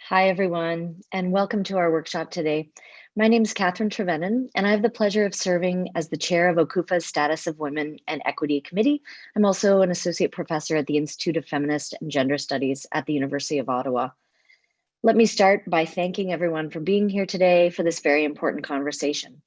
Hi, everyone, and welcome to our workshop today. My name is Catherine Trevenin, and I have the pleasure of serving as the chair of OCUFA's Status of Women and Equity Committee. I'm also an associate professor at the Institute of Feminist and Gender Studies at the University of Ottawa. Let me start by thanking everyone for being here today for this very important conversation.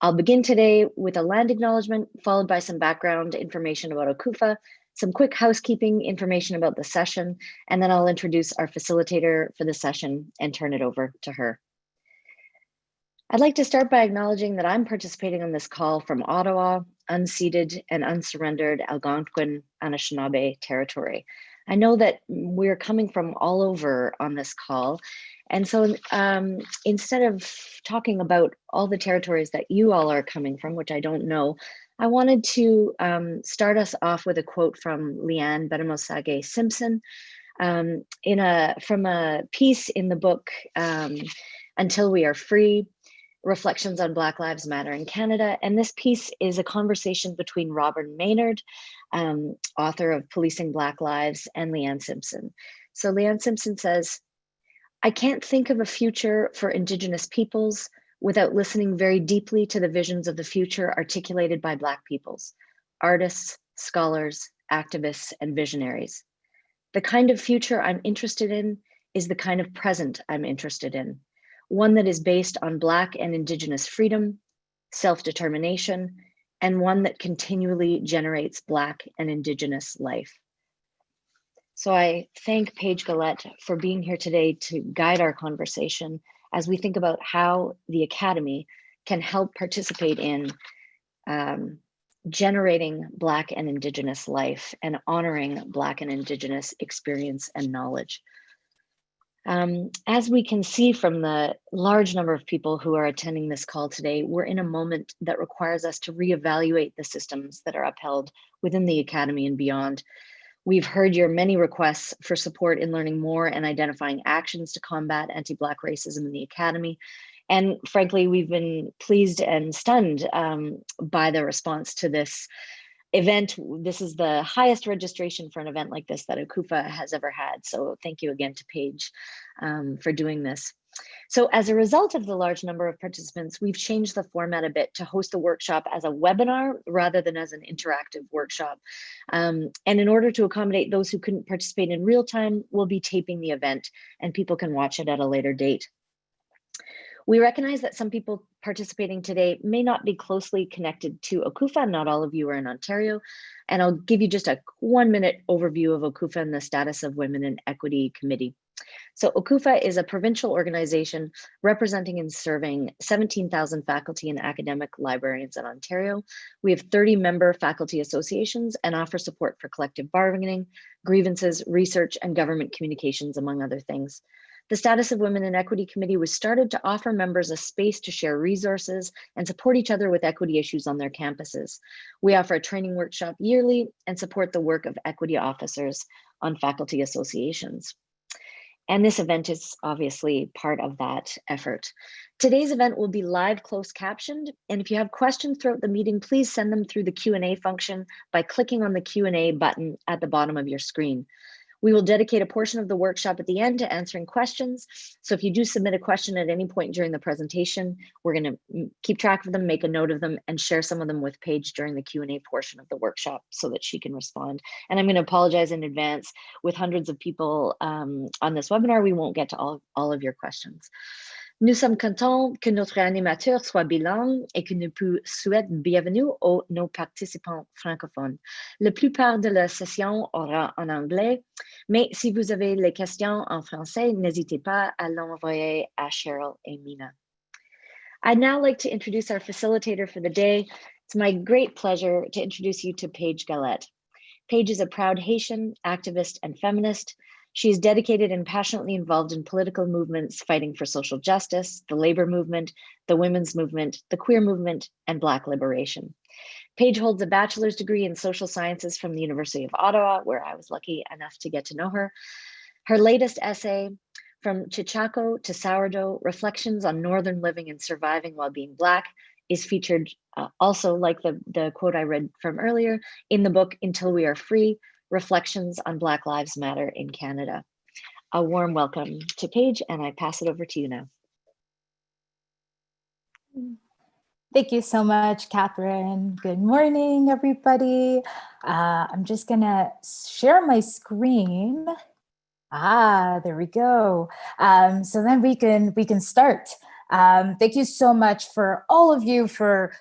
I'll begin today with a land acknowledgement, followed by some background information about OCUFA, some quick housekeeping information about the session, and then I'll introduce our facilitator for the session and turn it over to her. I'd like to start by acknowledging that I'm participating on this call from Ottawa, unceded and unsurrendered Algonquin Anishinaabe territory. I know that we're coming from all over on this call, and so instead of talking about all the territories that you all are coming from, which I don't know, I wanted to start us off with a quote from Leanne Betamosage Simpson from a piece in the book, Until We Are Free, Reflections on Black Lives Matter in Canada. And this piece is a conversation between Robert Maynard, author of Policing Black Lives, and Leanne Simpson. So Leanne Simpson says, "I can't think of a future for Indigenous peoples without listening very deeply to the visions of the future articulated by Black peoples, artists, scholars, activists, and visionaries. The kind of future I'm interested in is the kind of present I'm interested in, one that is based on Black and Indigenous freedom, self-determination, and one that continually generates Black and Indigenous life." So I thank Paige Gillette for being here today to guide our conversation as we think about how the Academy can help participate in generating Black and Indigenous life and honoring Black and Indigenous experience and knowledge. As we can see from the large number of people who are attending this call today, we're in a moment that requires us to reevaluate the systems that are upheld within the Academy and beyond. We've heard your many requests for support in learning more and identifying actions to combat anti-Black racism in the Academy. And frankly, we've been pleased and stunned by the response to this event. This is the highest registration for an event like this that OCUFA has ever had. So thank you again to Paige for doing this. So as a result of the large number of participants, we've changed the format a bit to host the workshop as a webinar rather than as an interactive workshop. And in order to accommodate those who couldn't participate in real time, we'll be taping the event and people can watch it at a later date. We recognize that some people participating today may not be closely connected to OCUFA. Not all of you are in Ontario. And I'll give you just a 1-minute overview of OCUFA and the Status of Women and Equity Committee. So OCUFA is a provincial organization representing and serving 17,000 faculty and academic librarians in Ontario. We have 30 member faculty associations and offer support for collective bargaining, grievances, research, and government communications, among other things. The Status of Women and Equity Committee was started to offer members a space to share resources and support each other with equity issues on their campuses. We offer a training workshop yearly and support the work of equity officers on faculty associations. And this event is obviously part of that effort. Today's event will be live closed captioned. And if you have questions throughout the meeting, please send them through the Q&A function by clicking on the Q&A button at the bottom of your screen. We will dedicate a portion of the workshop at the end to answering questions. So if you do submit a question at any point during the presentation, we're going to keep track of them, make a note of them, and share some of them with Paige during the Q&A portion of the workshop so that she can respond. And I'm going to apologize in advance. With hundreds of people on this webinar, we won't get to all of your questions. Nous sommes contents que notre animateur soit bilingue et que nous souhaite bienvenue aux nos participants francophones. La plupart de la session aura en anglais, mais si vous avez les questions en français, n'hésitez pas à l'envoyer à Cheryl et Mina. I'd now like to introduce our facilitator for the day. It's my great pleasure to introduce you to Paige Gillette. Paige is a proud Haitian, activist, and feminist. She is dedicated and passionately involved in political movements fighting for social justice, the labor movement, the women's movement, the queer movement, and Black liberation. Paige holds a bachelor's degree in social sciences from the University of Ottawa, where I was lucky enough to get to know her. Her latest essay, From Chichaco to Sourdough, Reflections on Northern Living and Surviving While Being Black, is featured also, like the quote I read from earlier, in the book Until We Are Free, Reflections on Black Lives Matter in Canada. A warm welcome to Paige, and I pass it over to you now. Thank you so much, Catherine. Good morning, everybody. I'm just gonna share my screen. There we go. So then we can start. Thank you so much for all of you for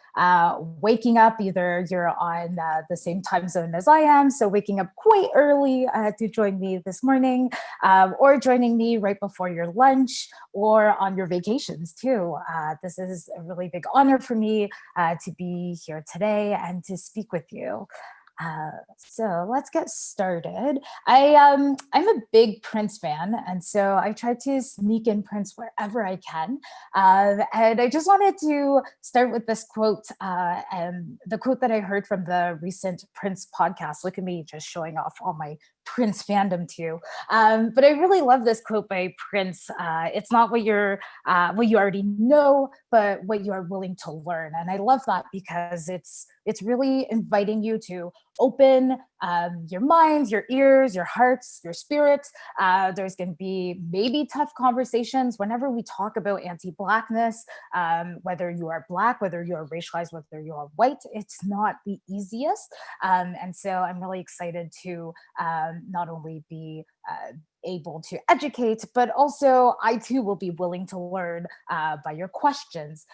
waking up. Either you're on the same time zone as I am, so waking up quite early to join me this morning, or joining me right before your lunch or on your vacations too. This is a really big honor for me to be here today and to speak with you. So let's get started. I'm a big Prince fan, and so I try to sneak in Prince wherever I can. And I just wanted to start with this quote, and the quote that I heard from the recent Prince podcast. Look at me just showing off all my Prince fandom to you. But I really love this quote by Prince. It's not what you already know, but what you are willing to learn. And I love that because it's really inviting you to open your minds, your ears, your hearts, your spirit. There's going to be maybe tough conversations whenever we talk about anti-Blackness, whether you are Black, whether you are racialized, whether you are white. It's not the easiest. And so I'm really excited to not only be able to educate, but also I too will be willing to learn by your questions.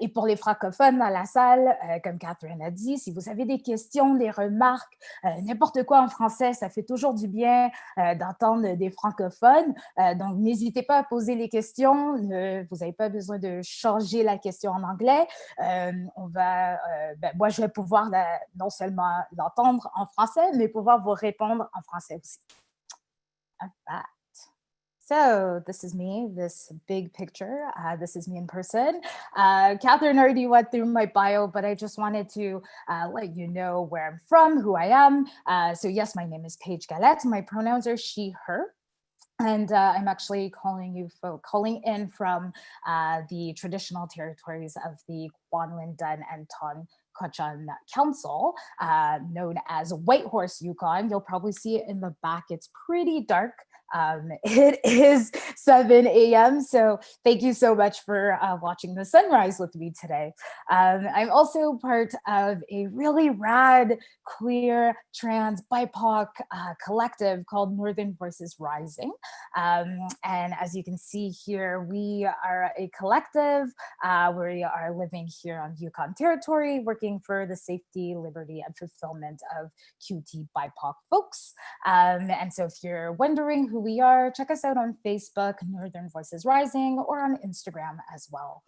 Et pour les francophones dans la salle, comme Catherine a dit, si vous avez des questions, des remarques, n'importe quoi en français, ça fait toujours du bien d'entendre des francophones. Donc, n'hésitez pas à poser les questions. Vous n'avez pas besoin de changer la question en anglais. Moi, je vais pouvoir non seulement l'entendre en français, mais pouvoir vous répondre en français aussi. All right. So this is me, this big picture. This is me in person. Catherine already went through my bio, but I just wanted to let you know where I'm from, who I am. So yes, my name is Paige Galette. My pronouns are she, her. And I'm actually calling in from the traditional territories of the Kwanlin Dun and Ton Kachan Council, known as Whitehorse, Yukon. You'll probably see it in the back. It's pretty dark. It is 7 a.m. So thank you so much for watching the sunrise with me today. I'm also part of a really rad, queer, trans, BIPOC collective called Northern Voices Rising. And as you can see here, we are a collective. We are living here on Yukon territory, working for the safety, liberty, and fulfillment of QT BIPOC folks. And so if you're wondering who we are, check us out on Facebook, Northern Voices Rising, or on Instagram as well.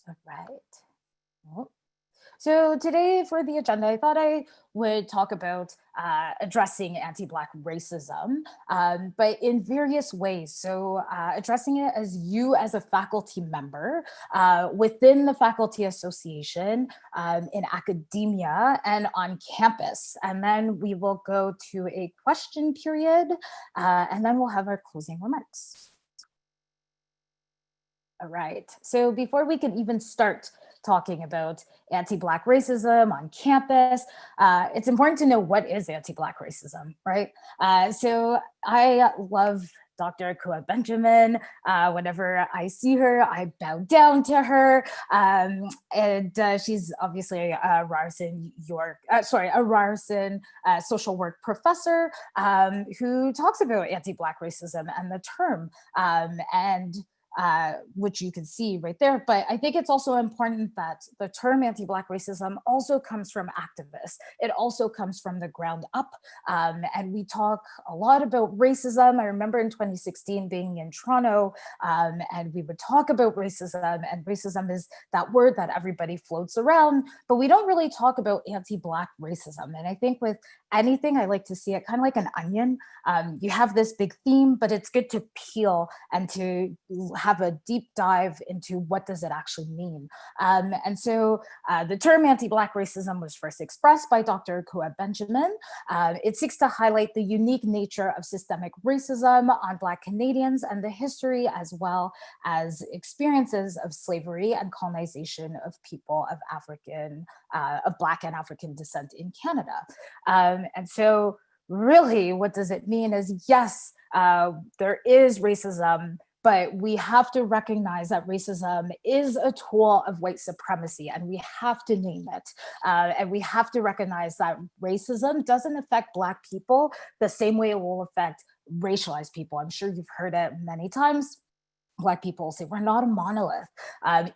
All right. So today for the agenda, I thought I would talk about addressing anti-Black racism, but in various ways. So addressing it as you as a faculty member within the faculty association, in academia, and on campus. And then we will go to a question period, and then we'll have our closing remarks. All right, so before we can even start talking about anti-Black racism on campus, it's important to know what is anti-Black racism, right? So I love Dr. Akua Benjamin. Whenever I see her, I bow down to her. And she's obviously a Ryerson social work professor who talks about anti-Black racism and the term. Which you can see right there. But I think it's also important that the term anti-Black racism also comes from activists. It also comes from the ground up. And we talk a lot about racism. I remember in 2016 being in Toronto, and we would talk about racism, and racism is that word that everybody floats around, but we don't really talk about anti-Black racism. And I think with anything, I like to see it kind of like an onion. You have this big theme, but it's good to peel and to have a deep dive into what does it actually mean. And so the term anti-Black racism was first expressed by Dr. Akua Benjamin. It seeks to highlight the unique nature of systemic racism on Black Canadians and the history as well as experiences of slavery and colonization of people of Black and African descent in Canada. And so really, what does it mean is yes, there is racism, but we have to recognize that racism is a tool of white supremacy, and we have to name it. And we have to recognize that racism doesn't affect Black people the same way it will affect racialized people. I'm sure you've heard it many times. Black people say we're not a monolith.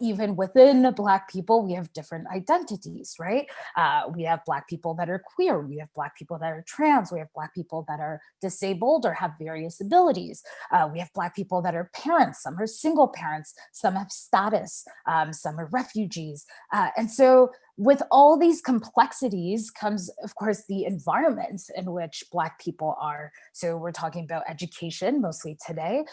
Even within Black people, we have different identities, right? We have Black people that are queer, we have Black people that are trans, we have Black people that are disabled or have various abilities. We have Black people that are parents, some are single parents, some have status, some are refugees. And so with all these complexities comes, of course, the environment in which Black people are. So we're talking about education mostly today,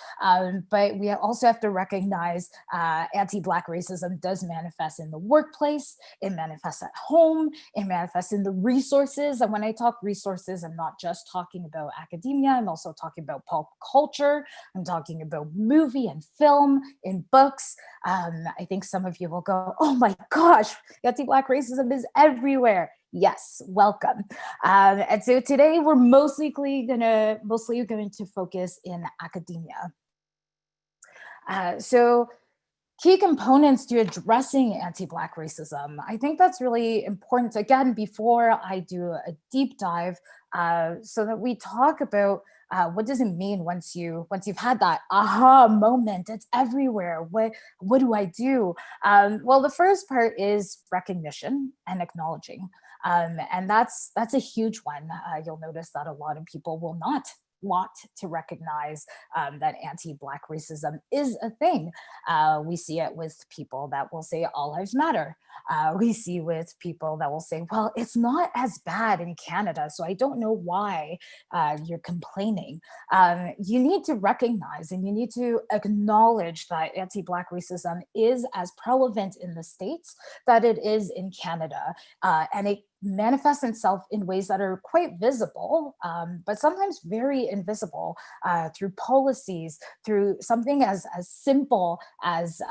but we also have to recognize anti-Black racism does manifest in the workplace, it manifests at home, it manifests in the resources. And when I talk resources, I'm not just talking about academia, I'm also talking about pop culture, I'm talking about movie and film, in books. I think some of you will go, oh my gosh, anti-Black racism is everywhere. Yes, welcome. And so today we're mostly going to focus in academia. So key components to addressing anti-Black racism. I think that's really important. Again, before I do a deep dive, so that we talk about what does it mean once you've had that aha moment? It's everywhere. What do I do? Well, the first part is recognition and acknowledging, and that's a huge one. You'll notice that a lot of people will not want to recognize that anti-Black racism is a thing. We see it with people that will say all lives matter. We see with people that will say, well, it's not as bad in Canada, so I don't know why you're complaining. You need to recognize and you need to acknowledge that anti-Black racism is as prevalent in the States that it is in Canada. And it manifests itself in ways that are quite visible, but sometimes very invisible, through policies, through something as simple as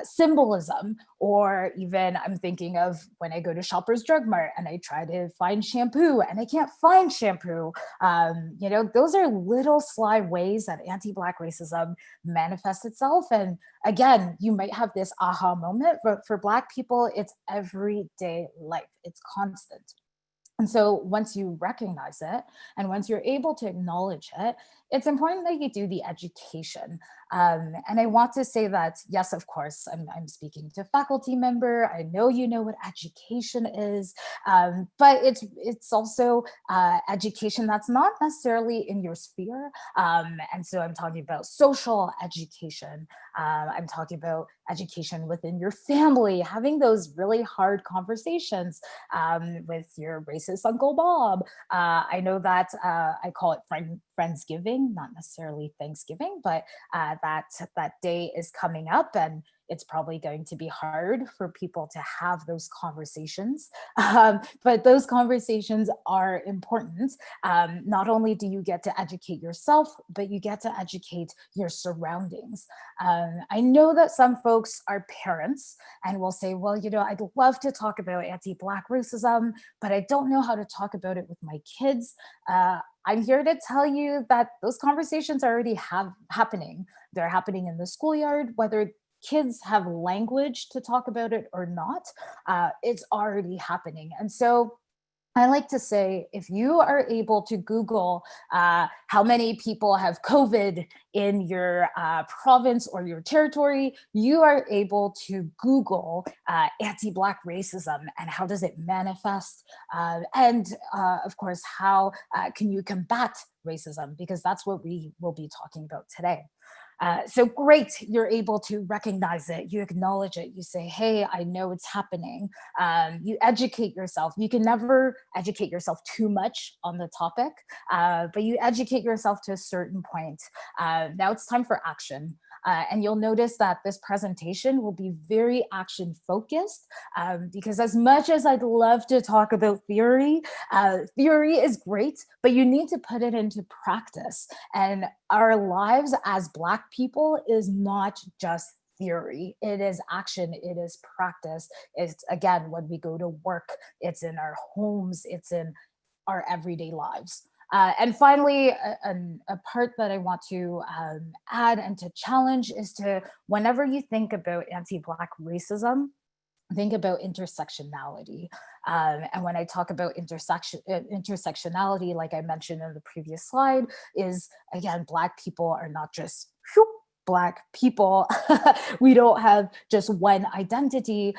symbolism, or even I'm thinking of when I go to Shoppers Drug Mart and I try to find shampoo and I can't find shampoo. Those are little sly ways that anti-Black racism manifests itself. And again, you might have this aha moment, but for Black people, it's everyday life. It's constant. And so once you recognize it and once you're able to acknowledge it, it's important that you do the education. And I want to say that, yes, of course, I'm speaking to a faculty member. I know you know what education is, but it's also education that's not necessarily in your sphere. And so I'm talking about social education. I'm talking about education within your family, having those really hard conversations with your racist Uncle Bob. I know that I call it Friendsgiving, not necessarily Thanksgiving, but that day is coming up, and it's probably going to be hard for people to have those conversations. But those conversations are important. Not only do you get to educate yourself, but you get to educate your surroundings. I know that some folks are parents and will say, well, I'd love to talk about anti-Black racism, but I don't know how to talk about it with my kids. I'm here to tell you that those conversations are already happening. They're happening in the schoolyard, whether kids have language to talk about it or not, it's already happening. And so I like to say, if you are able to Google how many people have COVID in your province or your territory, you are able to Google anti-Black racism and how does it manifest? And of course, how can you combat racism? Because that's what we will be talking about today. So great, you're able to recognize it, you acknowledge it, you say, hey, I know it's happening. You educate yourself. You can never educate yourself too much on the topic, but you educate yourself to a certain point. Now it's time for action. And you'll notice that this presentation will be very action focused, because as much as I'd love to talk about theory, theory is great, but you need to put it into practice. And our lives as Black people is not just theory, it is action, it is practice. It's, again, when we go to work, it's in our homes, it's in our everyday lives. And finally, a part that I want to add and to challenge is to, whenever you think about anti-Black racism, think about intersectionality. And when I talk about intersectionality, like I mentioned in the previous slide, is again, Black people are not just Black people. We don't have just one identity.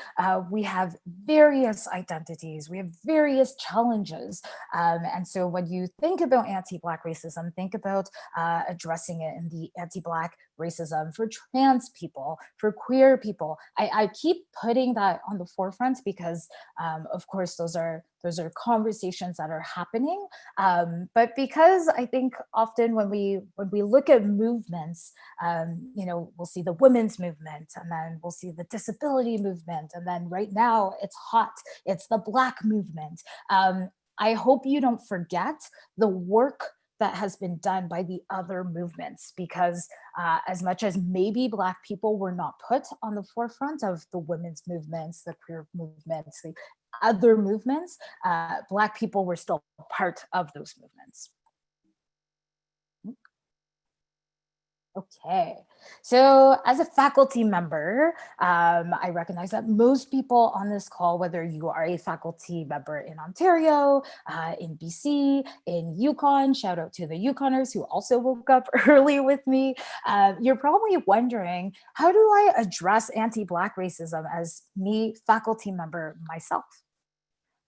We have various identities. We have various challenges. And so when you think about anti-Black racism, think about addressing it in the anti-Black racism for trans people, for queer people. I keep putting that on the forefront because, of course, those are conversations that are happening. But because I think often when we look at movements, we'll see the women's movement, and then we'll see the disability movement, and then right now it's hot, it's the Black movement. I hope you don't forget the work that has been done by the other movements, because as much as maybe Black people were not put on the forefront of the women's movements, the queer movements, the other movements, Black people were still part of those movements. Okay, so as a faculty member, I recognize that most people on this call, whether you are a faculty member in Ontario, in BC, in Yukon, shout out to the Yukoners who also woke up early with me, you're probably wondering, how do I address anti-Black racism as me, faculty member myself?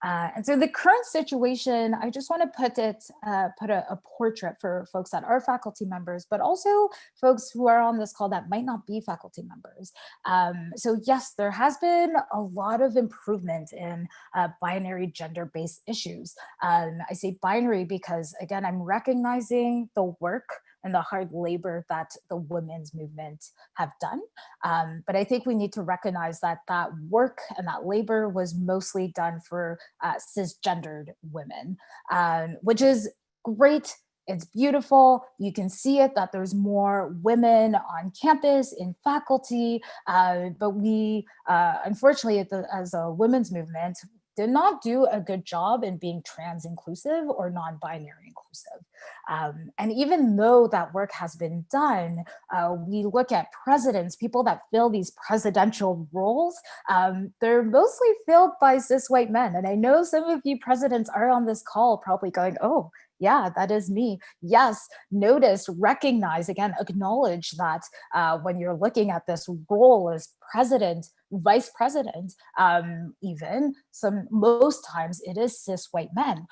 And so the current situation, I just want to put a portrait for folks that are faculty members, but also folks who are on this call that might not be faculty members. So yes, there has been a lot of improvement in binary gender-based issues. I say binary because, again, I'm recognizing the work and the hard labor that the women's movement have done. But I think we need to recognize that that work and that labor was mostly done for cisgendered women, which is great. It's beautiful. You can see it that there's more women on campus, in faculty, but we, unfortunately, as a women's movement, did not do a good job in being trans inclusive or non-binary inclusive. And even though that work has been done, we look at presidents, people that fill these presidential roles, they're mostly filled by cis white men. And I know some of you presidents are on this call probably going, oh, yeah, that is me. Yes, notice, recognize, again, acknowledge that when you're looking at this role as president, vice president, even most times it is cis white men,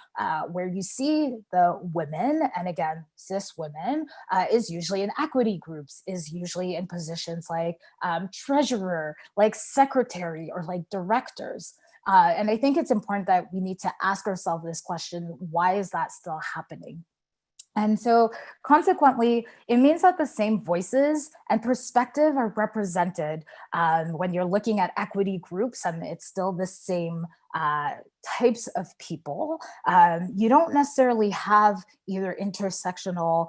where you see the women, and again, cis women, is usually in equity groups, is usually in positions like treasurer, like secretary, or like directors. And I think it's important that we need to ask ourselves this question: why is that still happening? And so consequently, it means that the same voices and perspective are represented when you're looking at equity groups, and it's still the same types of people. You don't necessarily have either intersectional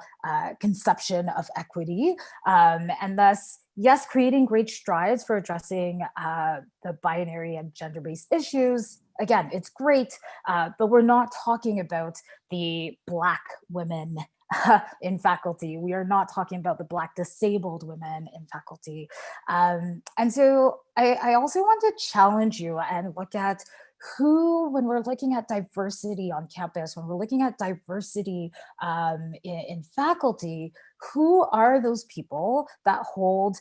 conception of equity, and thus, yes, creating great strides for addressing the binary and gender-based issues. Again, it's great, but we're not talking about the Black women in faculty. We are not talking about the Black disabled women in faculty. And so I also want to challenge you and look at who, when we're looking at diversity on campus, when we're looking at diversity in faculty, who are those people that hold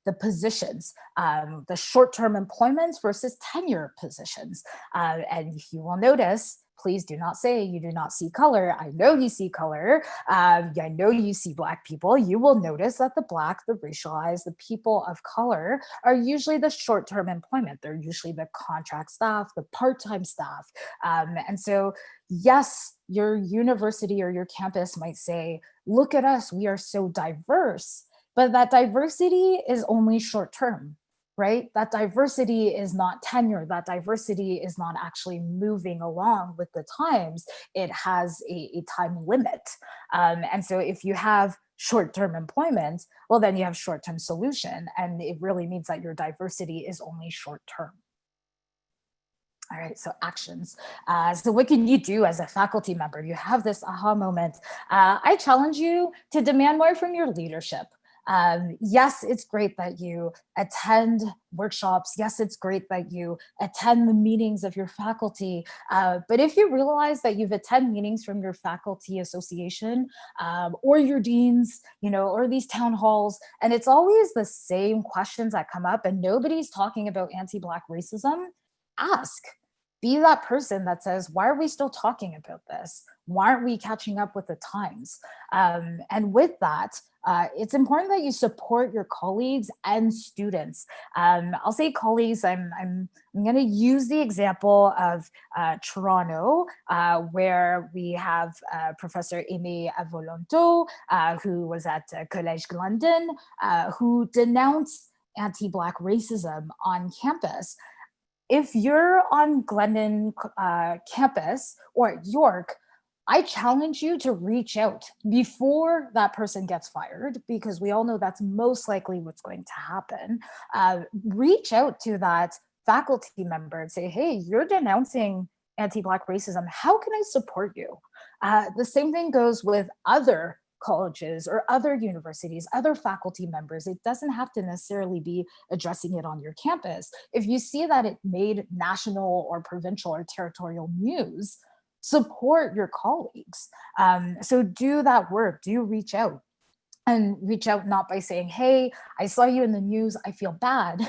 the positions, the short-term employments versus tenure positions. And you will notice, please do not say you do not see color. I know you see color. I know you see Black people. You will notice that the Black, the racialized, the people of color are usually the short-term employment. They're usually the contract staff, the part-time staff. And so, yes, your university or your campus might say, look at us, we are so diverse. But that diversity is only short term, right? That diversity is not tenure. That diversity is not actually moving along with the times. It has a time limit. And so if you have short-term employment, well, then you have short-term solution. And it really means that your diversity is only short-term. All right, so actions. So what can you do as a faculty member? You have this aha moment. I challenge you to demand more from your leadership. Yes, it's great that you attend workshops. Yes, it's great that you attend the meetings of your faculty. But if you realize that you've attended meetings from your faculty association or your deans, or these town halls, and it's always the same questions that come up and nobody's talking about anti-Black racism, ask. Be that person that says, why are we still talking about this? Why aren't we catching up with the times? And with that, it's important that you support your colleagues and students. I'll say colleagues, I'm going to use the example of Toronto, where we have Professor Aimé Avolonto, who was at Collège London, who denounced anti-Black racism on campus. If you're on Glendon campus or at York, I challenge you to reach out before that person gets fired, because we all know that's most likely what's going to happen. Reach out to that faculty member and say, hey, you're denouncing anti-Black racism. How can I support you? The same thing goes with other colleges or other universities, other faculty members. It doesn't have to necessarily be addressing it on your campus. If you see that it made national or provincial or territorial news, support your colleagues. So do that work, do reach out. And reach out not by saying, hey, I saw you in the news, I feel bad,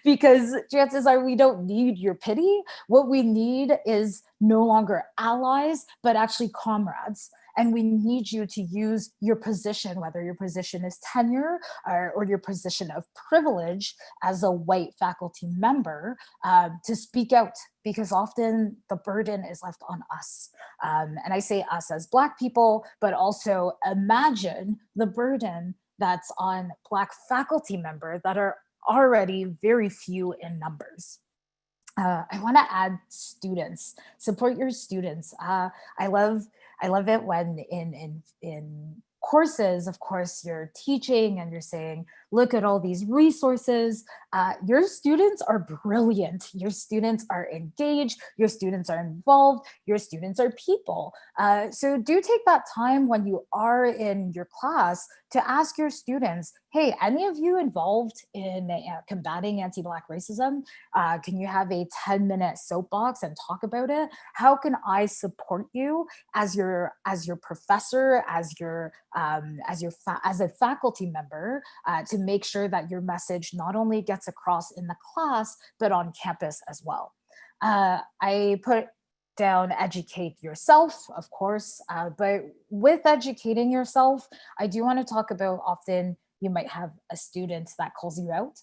because chances are we don't need your pity. What we need is no longer allies, but actually comrades. And we need you to use your position, whether your position is tenure or your position of privilege as a white faculty member, to speak out, because often the burden is left on us. And I say us as Black people, but also imagine the burden that's on Black faculty members that are already very few in numbers. I want to add students. Support your students. I love it when in courses, of course, you're teaching and you're saying, look at all these resources. Your students are brilliant. Your students are engaged. Your students are involved. Your students are people. So do take that time when you are in your class to ask your students, hey, any of you involved in combating anti-Black racism? Can you have a 10-minute soapbox and talk about it? How can I support you as your professor, as a faculty member, to make sure that your message not only gets across in the class, but on campus as well. I put down educate yourself, of course, but with educating yourself, I do want to talk about often you might have a student that calls you out.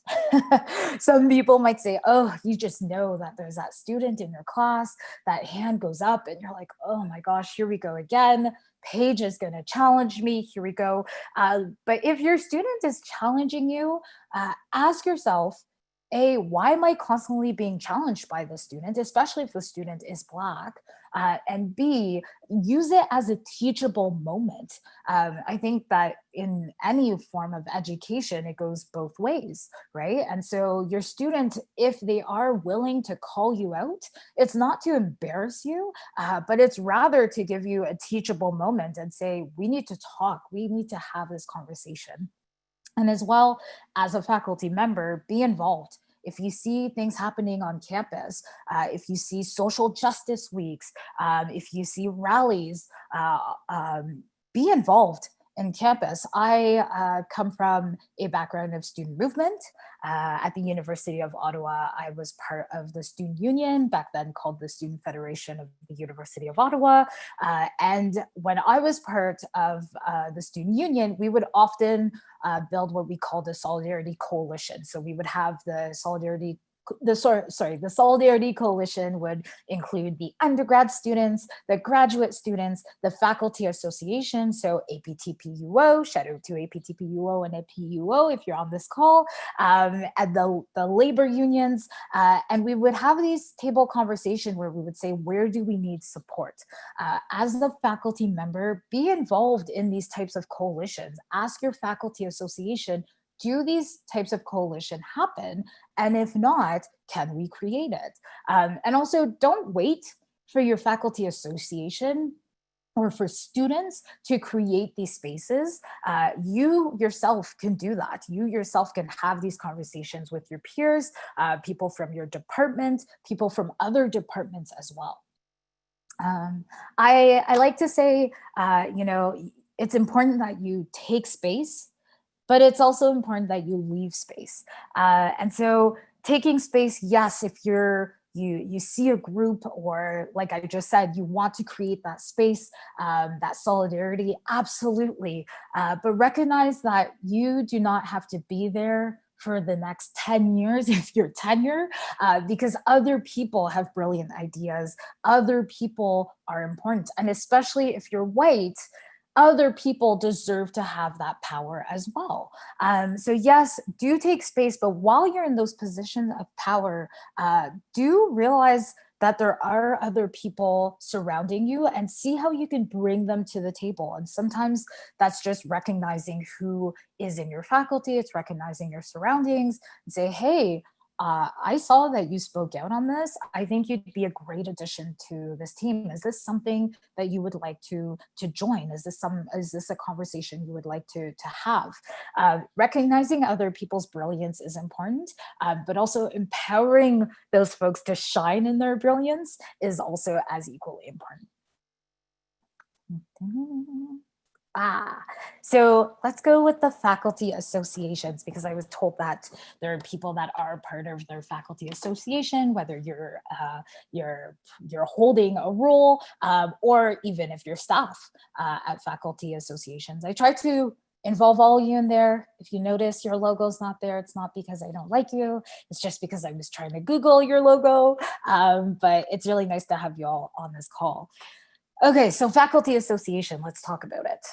Some people might say, oh, you just know that there's that student in your class, that hand goes up and you're like, oh my gosh, here we go again. Paige is going to challenge me. Here we go. But if your student is challenging you, ask yourself, A, why am I constantly being challenged by the student, especially if the student is Black? And B, use it as a teachable moment. I think that in any form of education, it goes both ways, right? And so your student, if they are willing to call you out, it's not to embarrass you, but it's rather to give you a teachable moment and say, we need to talk, we need to have this conversation. And as well, as a faculty member, be involved. If you see things happening on campus, if you see social justice weeks, if you see rallies, be involved in campus. I come from a background of student movement. At the University of Ottawa, I was part of the student union, back then called the Student Federation of the University of Ottawa. And when I was part of the student union, we would often build what we call the Solidarity Coalition. So we would have the Solidarity Coalition would include the undergrad students, the graduate students, the faculty association, so APTPUO, shout out to APTPUO and APUO if you're on this call, and the labor unions, and we would have these table conversation where we would say, where do we need support? As the faculty member, be involved in these types of coalitions. Ask your faculty association, do these types of coalition happen? And if not, can we create it? And also, don't wait for your faculty association or for students to create these spaces. You yourself can do that. You yourself can have these conversations with your peers, people from your department, people from other departments as well. I like to say, it's important that you take space, but it's also important that you leave space. And so taking space, yes, if you see a group, or like I just said, you want to create that space, that solidarity, absolutely. But recognize that you do not have to be there for the next 10 years if you're tenure, because other people have brilliant ideas, other people are important. And especially if you're white, other people deserve to have that power as well. So yes, do take space, but while you're in those positions of power, do realize that there are other people surrounding you, and see how you can bring them to the table. And sometimes that's just recognizing who is in your faculty, it's recognizing your surroundings, and say, hey, I saw that you spoke out on this. I think you'd be a great addition to this team. Is this something that you would like to join? Is this a conversation you would like to have? Recognizing other people's brilliance is important, but also empowering those folks to shine in their brilliance is also as equally important. So let's go with the faculty associations, because I was told that there are people that are part of their faculty association, whether you're holding a role, or even if you're staff at faculty associations. I try to involve all of you in there. If you notice your logo's not there, it's not because I don't like you. It's just because I was trying to Google your logo. But it's really nice to have you all on this call. Okay, so faculty association, let's talk about it.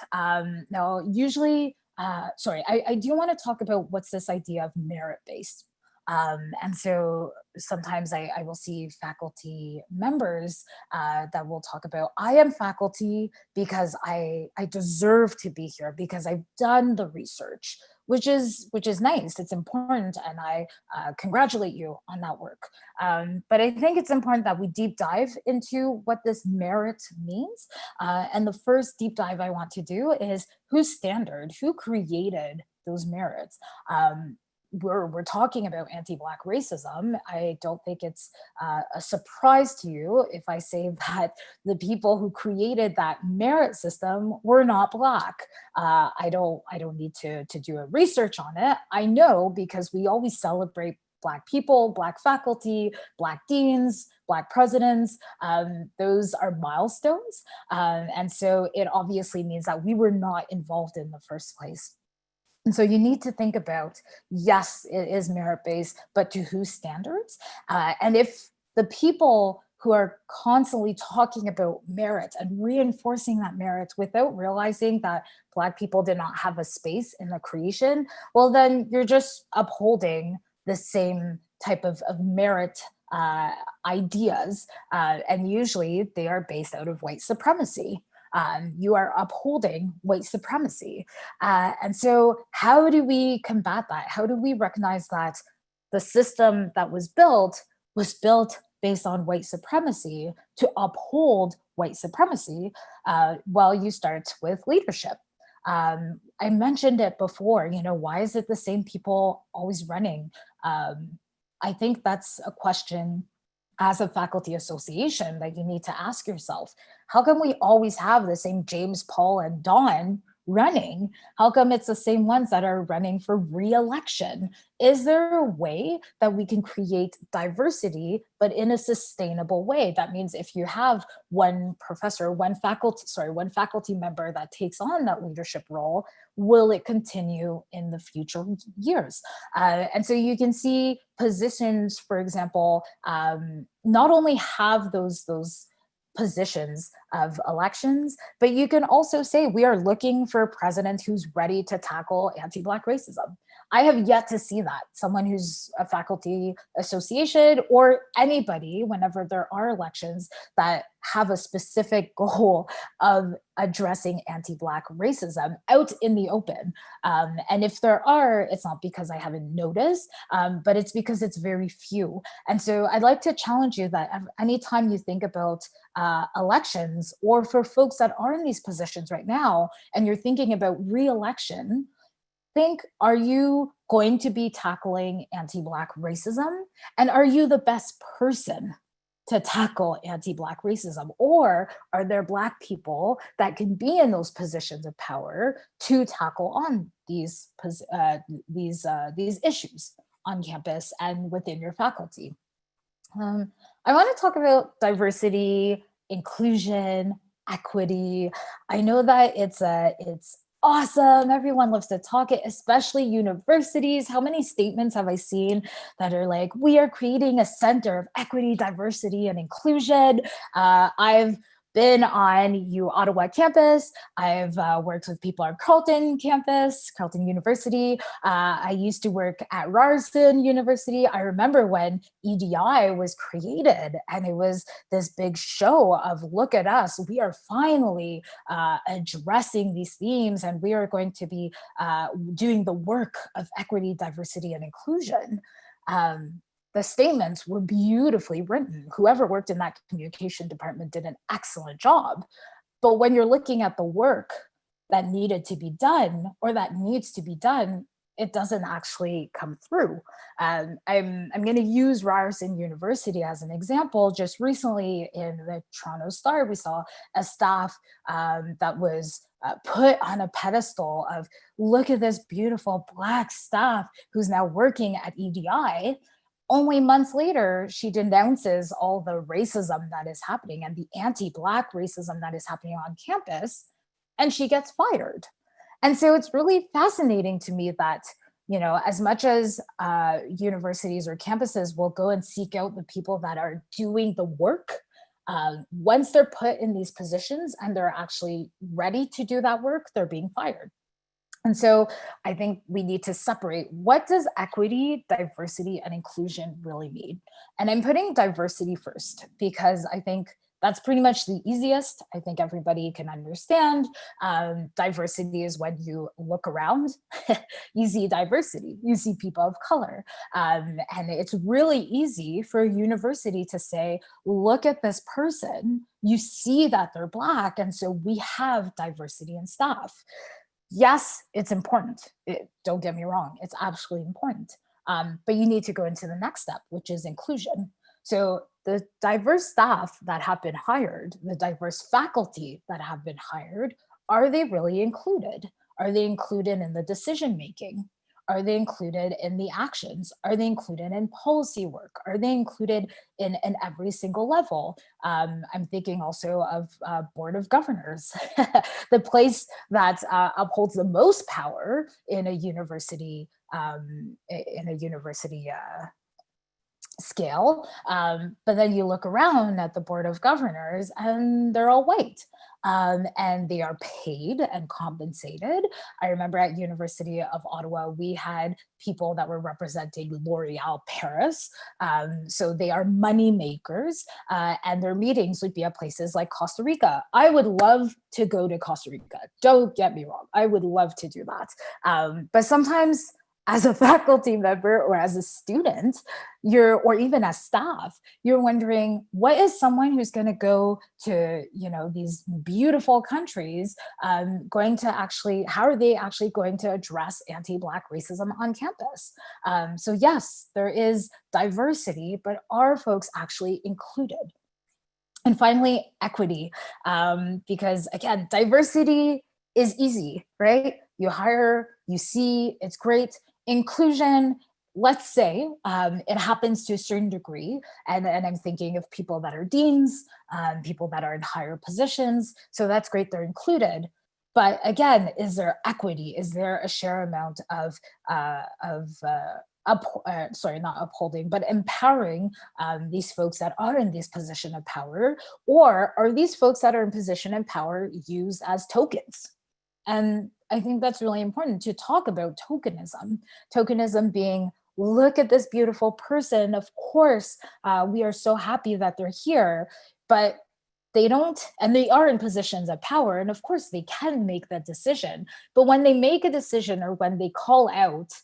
Now, usually, I do want to talk about what's this idea of merit-based. And so sometimes I will see faculty members that will talk about, I am faculty because I deserve to be here because I've done the research, which is nice. It's important, and I congratulate you on that work. But I think it's important that we deep dive into what this merit means. And the first deep dive I want to do is whose standard, who created those merits? We're talking about anti-Black racism. I don't think it's a surprise to you if I say that the people who created that merit system were not Black. I don't need to do a research on it. I know because we always celebrate Black people, Black faculty, Black deans, Black presidents. Those are milestones. And so it obviously means that we were not involved in the first place. And so you need to think about, yes, it is merit-based, but to whose standards? And if the people who are constantly talking about merit and reinforcing that merit without realizing that Black people did not have a space in the creation, well, then you're just upholding the same type of merit ideas. And usually they are based out of white supremacy. You are upholding white supremacy. And so how do we combat that? How do we recognize that the system that was built based on white supremacy to uphold white supremacy? Well, you start with leadership. I mentioned it before, why is it the same people always running? I think that's a question as a faculty association that you need to ask yourself. How come we always have the same James, Paul, and Don running? How come it's the same ones that are running for re-election? Is there a way that we can create diversity, but in a sustainable way? That means if you have one faculty member that takes on that leadership role, will it continue in the future years? And so you can see positions, for example, not only have those positions of elections, but you can also say we are looking for a president who's ready to tackle anti-Black racism. I have yet to see that. Someone who's a faculty association or anybody, whenever there are elections that have a specific goal of addressing anti-Black racism out in the open. And if there are, it's not because I haven't noticed, but it's because it's very few. And so I'd like to challenge you that anytime you think about elections, or for folks that are in these positions right now, and you're thinking about re-election, think, are you going to be tackling anti-Black racism? And are you the best person to tackle anti-Black racism? Or are there Black people that can be in those positions of power to tackle on these issues on campus and within your faculty? I want to talk about diversity, inclusion, equity. I know that it's awesome. Everyone loves to talk it, especially universities. How many statements have I seen that are like, we are creating a center of equity, diversity, and inclusion? I've been on Ottawa campus. I've worked with people on Carleton campus, Carleton University. I used to work at Ryerson University. I remember when EDI was created, and it was this big show of, look at us, we are finally addressing these themes, and we are going to be doing the work of equity, diversity, and inclusion. The statements were beautifully written. Whoever worked in that communication department did an excellent job. But when you're looking at the work that needed to be done, or that needs to be done, it doesn't actually come through. I'm going to use Ryerson University as an example. Just recently in the Toronto Star, we saw a staff that was put on a pedestal of, look at this beautiful Black staff who's now working at EDI. Only months later, she denounces all the racism that is happening and the anti-Black racism that is happening on campus, and she gets fired. And so it's really fascinating to me that, as much as universities or campuses will go and seek out the people that are doing the work, once they're put in these positions and they're actually ready to do that work, they're being fired. And so I think we need to separate, what does equity, diversity, and inclusion really mean? And I'm putting diversity first because I think that's pretty much the easiest. I think everybody can understand. Diversity is when you look around, you see diversity, you see people of color. And it's really easy for a university to say, look at this person, you see that they're Black, and so we have diversity in staff. Yes, it's important. Don't get me wrong, it's absolutely important. But you need to go into the next step, which is inclusion. So the diverse staff that have been hired, the diverse faculty that have been hired, are they really included? Are they included in the decision making? Are they included in the actions? Are they included in policy work? Are they included in every single level? I'm thinking also of Board of Governors, the place that upholds the most power in a university scale. But then you look around at the Board of Governors and they're all white. And they are paid and compensated. I remember at University of Ottawa, we had people that were representing L'Oreal Paris. So they are money makers, and their meetings would be at places like Costa Rica. I would love to go to Costa Rica. Don't get me wrong. I would love to do that. But sometimes as a faculty member or as a student, or even as staff, you're wondering, what is someone who's going to go to, these beautiful countries going to actually, how are they actually going to address anti-Black racism on campus? So yes, there is diversity, but are folks actually included? And finally, equity, because again, diversity is easy, right? You hire, you see, it's great. Inclusion, let's say it happens to a certain degree, and I'm thinking of people that are deans, people that are in higher positions, so that's great, they're included. But again, is there equity? Is there a share amount of not upholding, but empowering these folks that are in this position of power? Or are these folks that are in position of power used as tokens? And I think that's really important to talk about tokenism. Tokenism being, look at this beautiful person. Of course, we are so happy that they're here, but they don't, and they are in positions of power. And of course, they can make that decision. But when they make a decision or when they call out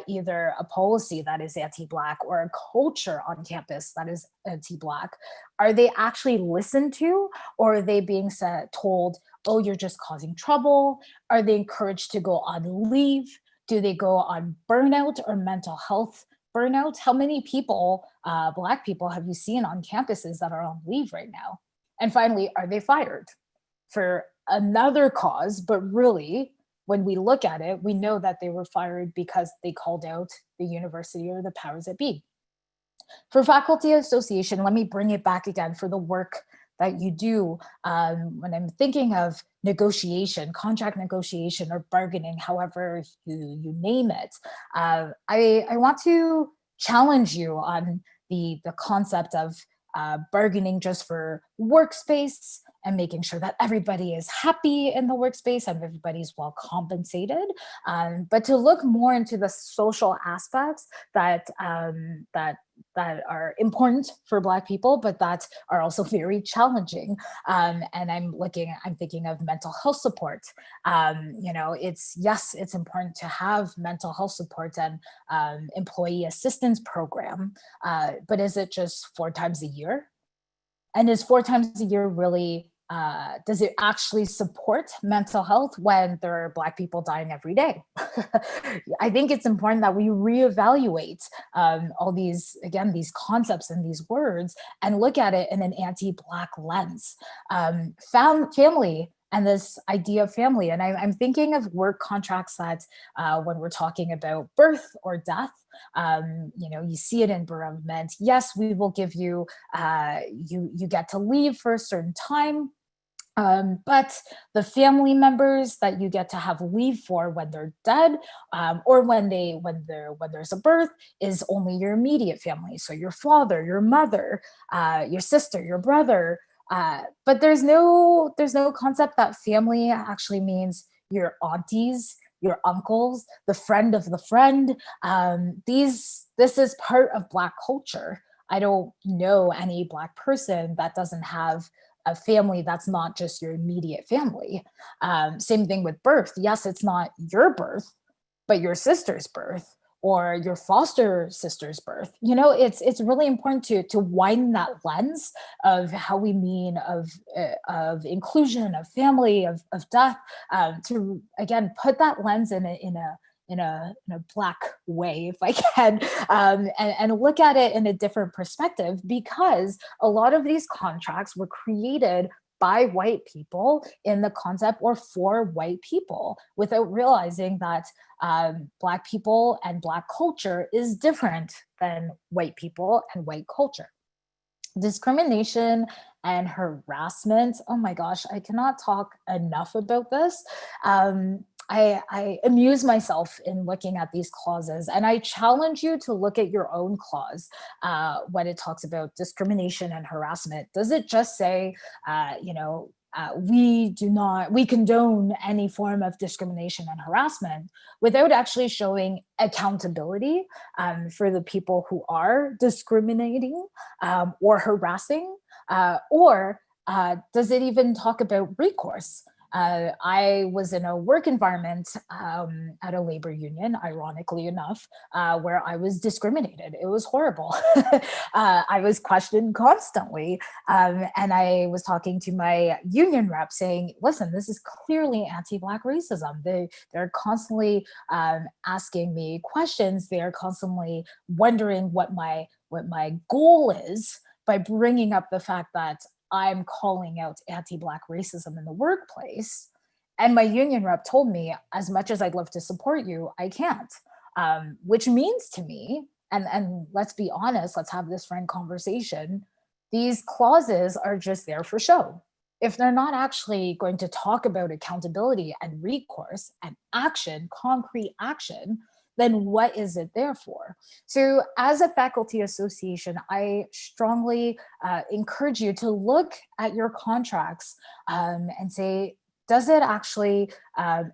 either a policy that is anti-Black or a culture on campus that is anti-Black, are they actually listened to, or are they being told, oh, you're just causing trouble? Are they encouraged to go on leave? Do they go on burnout or mental health burnout? How many people, Black people, have you seen on campuses that are on leave right now? And finally, are they fired for another cause? But really, when we look at it, we know that they were fired because they called out the university or the powers that be. For faculty association, let me bring it back again for the work that you do. When I'm thinking of negotiation, contract negotiation, or bargaining, however you name it, I want to challenge you on the concept of bargaining just for workspace and making sure that everybody is happy in the workspace and everybody's well compensated, but to look more into the social aspects that that are important for Black people, but that are also very challenging. And I'm thinking of mental health support. It's important to have mental health support and employee assistance program, but is it just 4 times a year? And is 4 times a year really, does it actually support mental health when there are Black people dying every day? I think it's important that we reevaluate all these concepts and these words and look at it in an anti-Black lens. Family and this idea of family. And I'm thinking of work contracts that when we're talking about birth or death, you see it in bereavement. Yes, we will give you, you get to leave for a certain time. But the family members that you get to have leave for when they're dead, or when there's a birth, is only your immediate family. So your father, your mother, your sister, your brother. But there's no concept that family actually means your aunties, your uncles, the friend of the friend. This is part of Black culture. I don't know any Black person that doesn't have a family that's not just your immediate family. Same thing with birth. Yes, it's not your birth, but your sister's birth or your foster sister's birth. It's really important to widen that lens of how we mean of inclusion, of family, of death, to again put that lens in a Black way, if I can, and look at it in a different perspective, because a lot of these contracts were created by white people in the concept or for white people without realizing that Black people and Black culture is different than white people and white culture. Discrimination and harassment. Oh my gosh, I cannot talk enough about this. I amuse myself in looking at these clauses, and I challenge you to look at your own clause when it talks about discrimination and harassment. Does it just say, we condone any form of discrimination and harassment, without actually showing accountability for the people who are discriminating or harassing? Or does it even talk about recourse? I was in a work environment at a labor union, ironically enough, where I was discriminated. It was horrible. I was questioned constantly. And I was talking to my union rep saying, listen, this is clearly anti-Black racism. They're constantly asking me questions. They're constantly wondering what my goal is by bringing up the fact that I'm calling out anti-Black racism in the workplace. And my union rep told me, as much as I'd love to support you, I can't. Which means to me, and let's be honest, let's have this frank conversation, these clauses are just there for show. If they're not actually going to talk about accountability and recourse and action, concrete action, then what is it there for? So as a faculty association, I strongly encourage you to look at your contracts and say, does it actually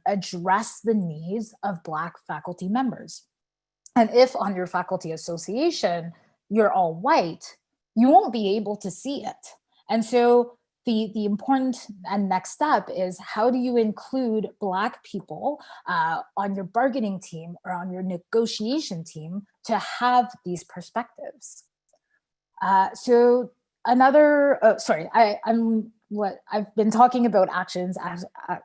address the needs of Black faculty members? And if on your faculty association, you're all white, you won't be able to see it. And so the important and next step is, how do you include Black people on your bargaining team or on your negotiation team to have these perspectives? So another, I've been talking about actions.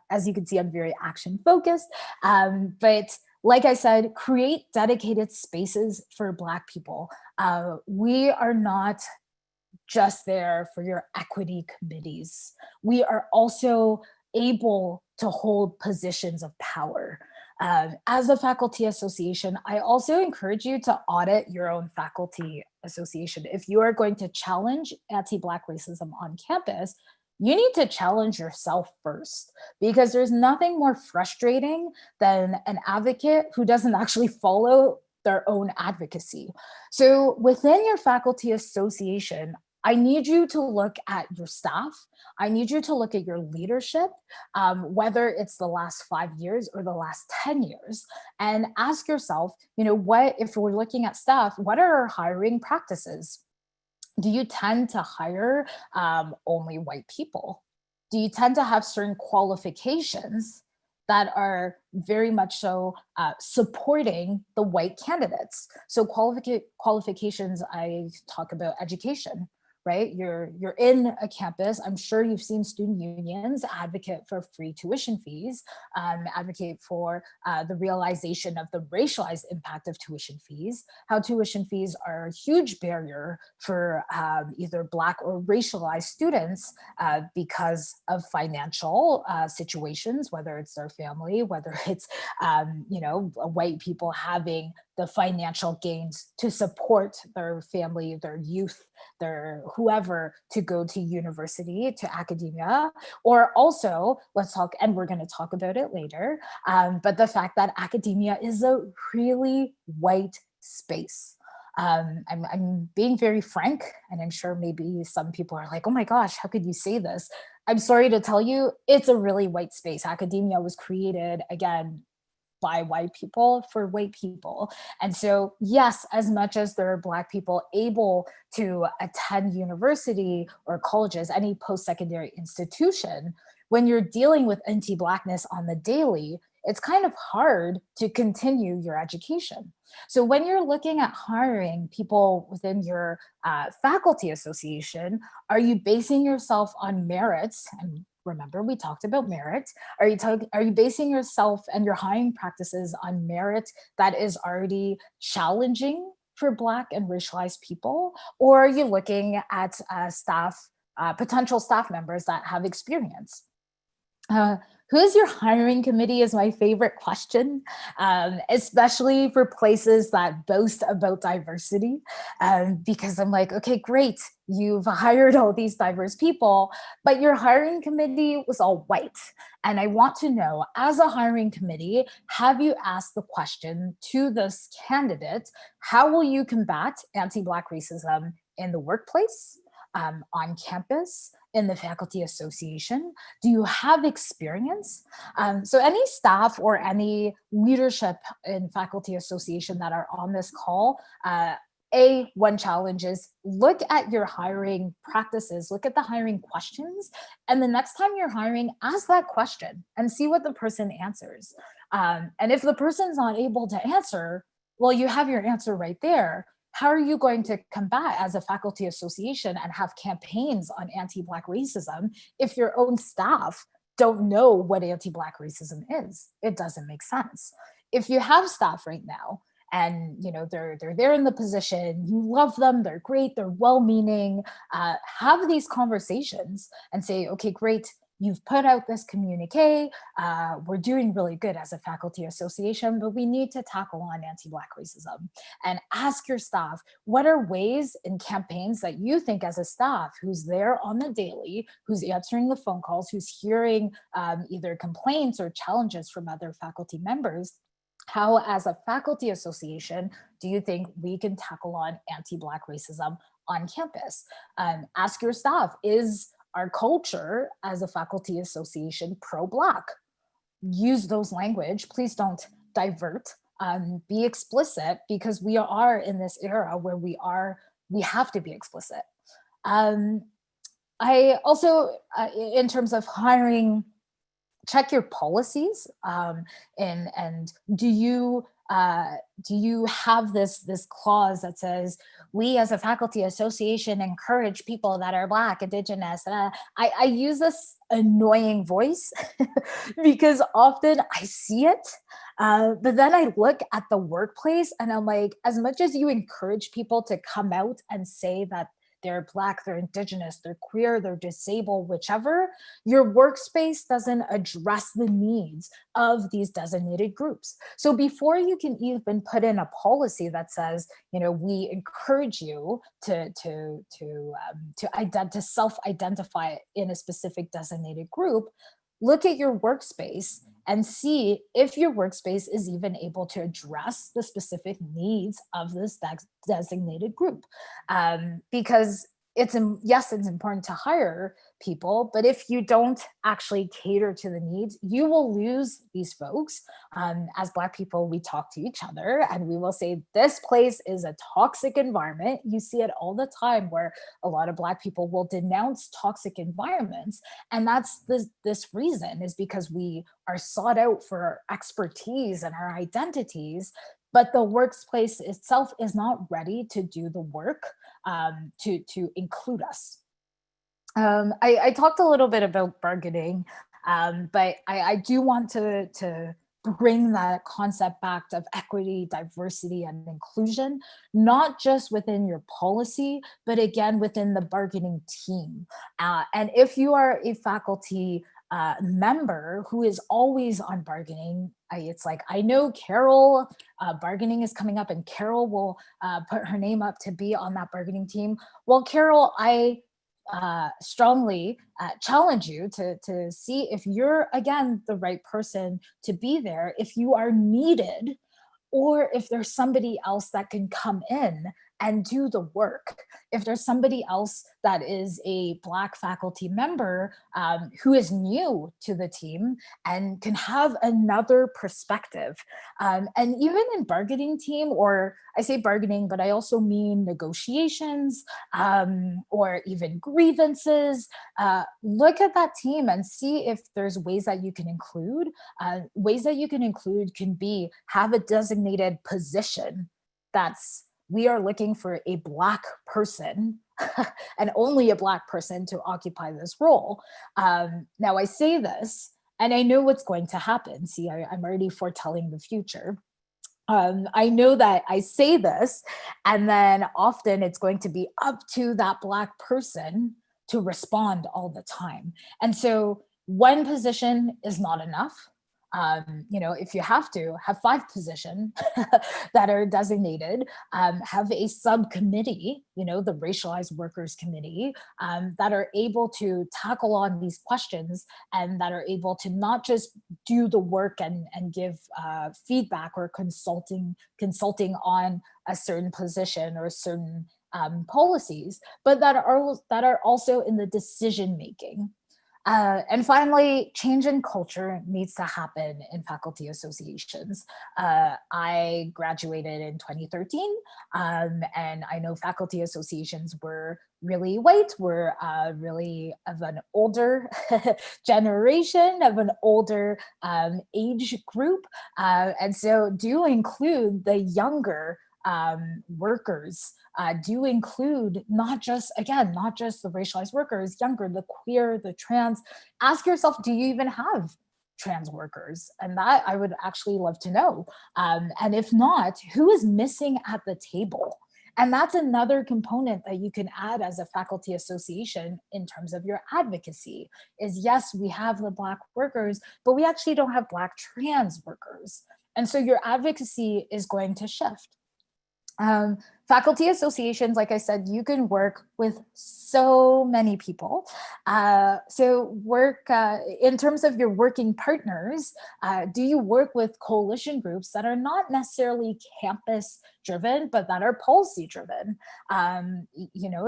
As you can see, I'm very action focused. But like I said, create dedicated spaces for Black people. We are not just there for your equity committees. We are also able to hold positions of power. As a faculty association, I also encourage you to audit your own faculty association. If you are going to challenge anti-Black racism on campus, you need to challenge yourself first, because there's nothing more frustrating than an advocate who doesn't actually follow their own advocacy. So within your faculty association, I need you to look at your staff. I need you to look at your leadership, whether it's the last 5 years or the last 10 years, and ask yourself, what, if we're looking at staff, what are our hiring practices? Do you tend to hire only white people? Do you tend to have certain qualifications that are very much so supporting the white candidates? So qualifications, I talk about education, right? You're in a campus. I'm sure you've seen student unions advocate for free tuition fees, advocate for the realization of the racialized impact of tuition fees, how tuition fees are a huge barrier for either Black or racialized students because of financial situations, whether it's their family, whether it's, white people having the financial gains to support their family, their youth, their whoever, to go to university, to academia. Or also, let's talk, and we're going to talk about it later, but the fact that academia is a really white space. I'm being very frank, and I'm sure maybe some people are like, oh my gosh, how could you say this? I'm sorry to tell you, it's a really white space. Academia was created, again, by white people for white people. And so, yes, as much as there are Black people able to attend university or colleges, any post-secondary institution, when you're dealing with anti-Blackness on the daily, it's kind of hard to continue your education. So when you're looking at hiring people within your faculty association, are you basing yourself on merits? And remember, we talked about merit. Are you basing yourself and your hiring practices on merit that is already challenging for Black and racialized people? Or are you looking at potential staff members that have experience? Who is your hiring committee is my favorite question, especially for places that boast about diversity, because I'm like, okay, great, you've hired all these diverse people, but your hiring committee was all white. And I want to know, as a hiring committee, have you asked the question to this candidate, how will you combat anti-Black racism in the workplace, on campus, in the faculty association? Do you have experience? So any staff or any leadership in faculty association that are on this call, one challenge is look at your hiring practices, look at the hiring questions, and the next time you're hiring, ask that question and see what the person answers. And if the person's not able to answer, well, you have your answer right there. How are you going to combat as a faculty association and have campaigns on anti-Black racism if your own staff don't know what anti-Black racism is? It doesn't make sense. If you have staff right now and they're there in the position, you love them, they're great, they're well-meaning, have these conversations and say, okay, great, you've put out this communique, we're doing really good as a faculty association, but we need to tackle on anti-Black racism. And ask your staff, what are ways in campaigns that you think as a staff who's there on the daily, who's answering the phone calls, who's hearing either complaints or challenges from other faculty members, how as a faculty association do you think we can tackle on anti-Black racism on campus? Ask your staff, our culture as a faculty association pro-Black. Use those language. Please don't divert. Be explicit, because we are in this era where we have to be explicit. I also, in terms of hiring, check your policies, and do you have this clause that says, we as a faculty association encourage people that are Black, Indigenous. I use this annoying voice because often I see it, but then I look at the workplace and I'm like, as much as you encourage people to come out and say that they're Black, they're Indigenous, they're queer, they're disabled, whichever, your workspace doesn't address the needs of these designated groups. So before you can even put in a policy that says, we encourage you to self-identify in a specific designated group, look at your workspace and see if your workspace is even able to address the specific needs of this designated group. Because it's important to hire people, but if you don't actually cater to the needs, you will lose these folks. As Black people, we talk to each other and we will say, this place is a toxic environment. You see it all the time where a lot of Black people will denounce toxic environments. And that's this reason, is because we are sought out for our expertise and our identities, but the workplace itself is not ready to do the work to include us. I talked a little bit about bargaining, but I do want to bring that concept back of equity, diversity, and inclusion, not just within your policy, but again, within the bargaining team. And if you are a faculty member who is always on bargaining, it's like, I know Carol, bargaining is coming up and Carol will put her name up to be on that bargaining team. Well, Carol, I strongly challenge you to see if you're, again, the right person to be there, if you are needed, or if there's somebody else that can come in and do the work. If there's somebody else that is a Black faculty member who is new to the team and can have another perspective. And even in bargaining team, or I say bargaining, but I also mean negotiations or even grievances, look at that team and see if there's ways that you can include. Ways that you can include can be, have a designated position that's, we are looking for a Black person and only a Black person to occupy this role. Now I say this, and I know what's going to happen. See, I'm already foretelling the future. I know that I say this, and then often it's going to be up to that Black person to respond all the time. And so one position is not enough. If you have to have 5 positions that are designated, have a subcommittee, the Racialized Workers Committee, that are able to tackle on these questions and that are able to not just do the work and give feedback or consulting on a certain position or certain policies, but that are also in the decision making. And finally, change in culture needs to happen in faculty associations. I graduated in 2013, and I know faculty associations were really white, were really of an older generation, of an older age group. And so do include the younger workers, do include not just the racialized workers, younger, the queer, the trans. Ask yourself, do you even have trans workers? And that I would actually love to know. And if not, who is missing at the table? And that's another component that you can add as a faculty association in terms of your advocacy is, yes, we have the Black workers, but we actually don't have Black trans workers. And so your advocacy is going to shift. faculty associations, like I said, you can work with so many people. So work in terms of your working partners, do you work with coalition groups that are not necessarily campus driven, but that are policy driven?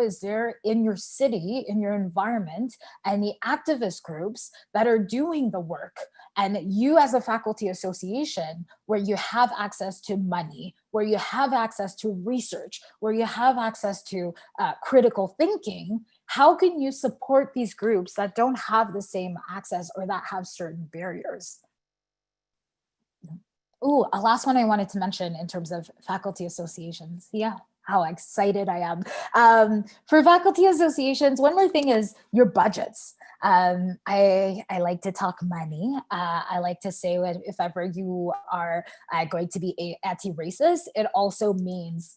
Is there in your city, in your environment, any activist groups that are doing the work? And you as a faculty association, where you have access to money, where you have access to research, where you have access to critical thinking, how can you support these groups that don't have the same access or that have certain barriers? Ooh, a last one I wanted to mention in terms of faculty associations. Yeah, how excited I am. For faculty associations, one more thing is your budgets. I like to talk money. I like to say if ever you are going to be anti-racist, it also means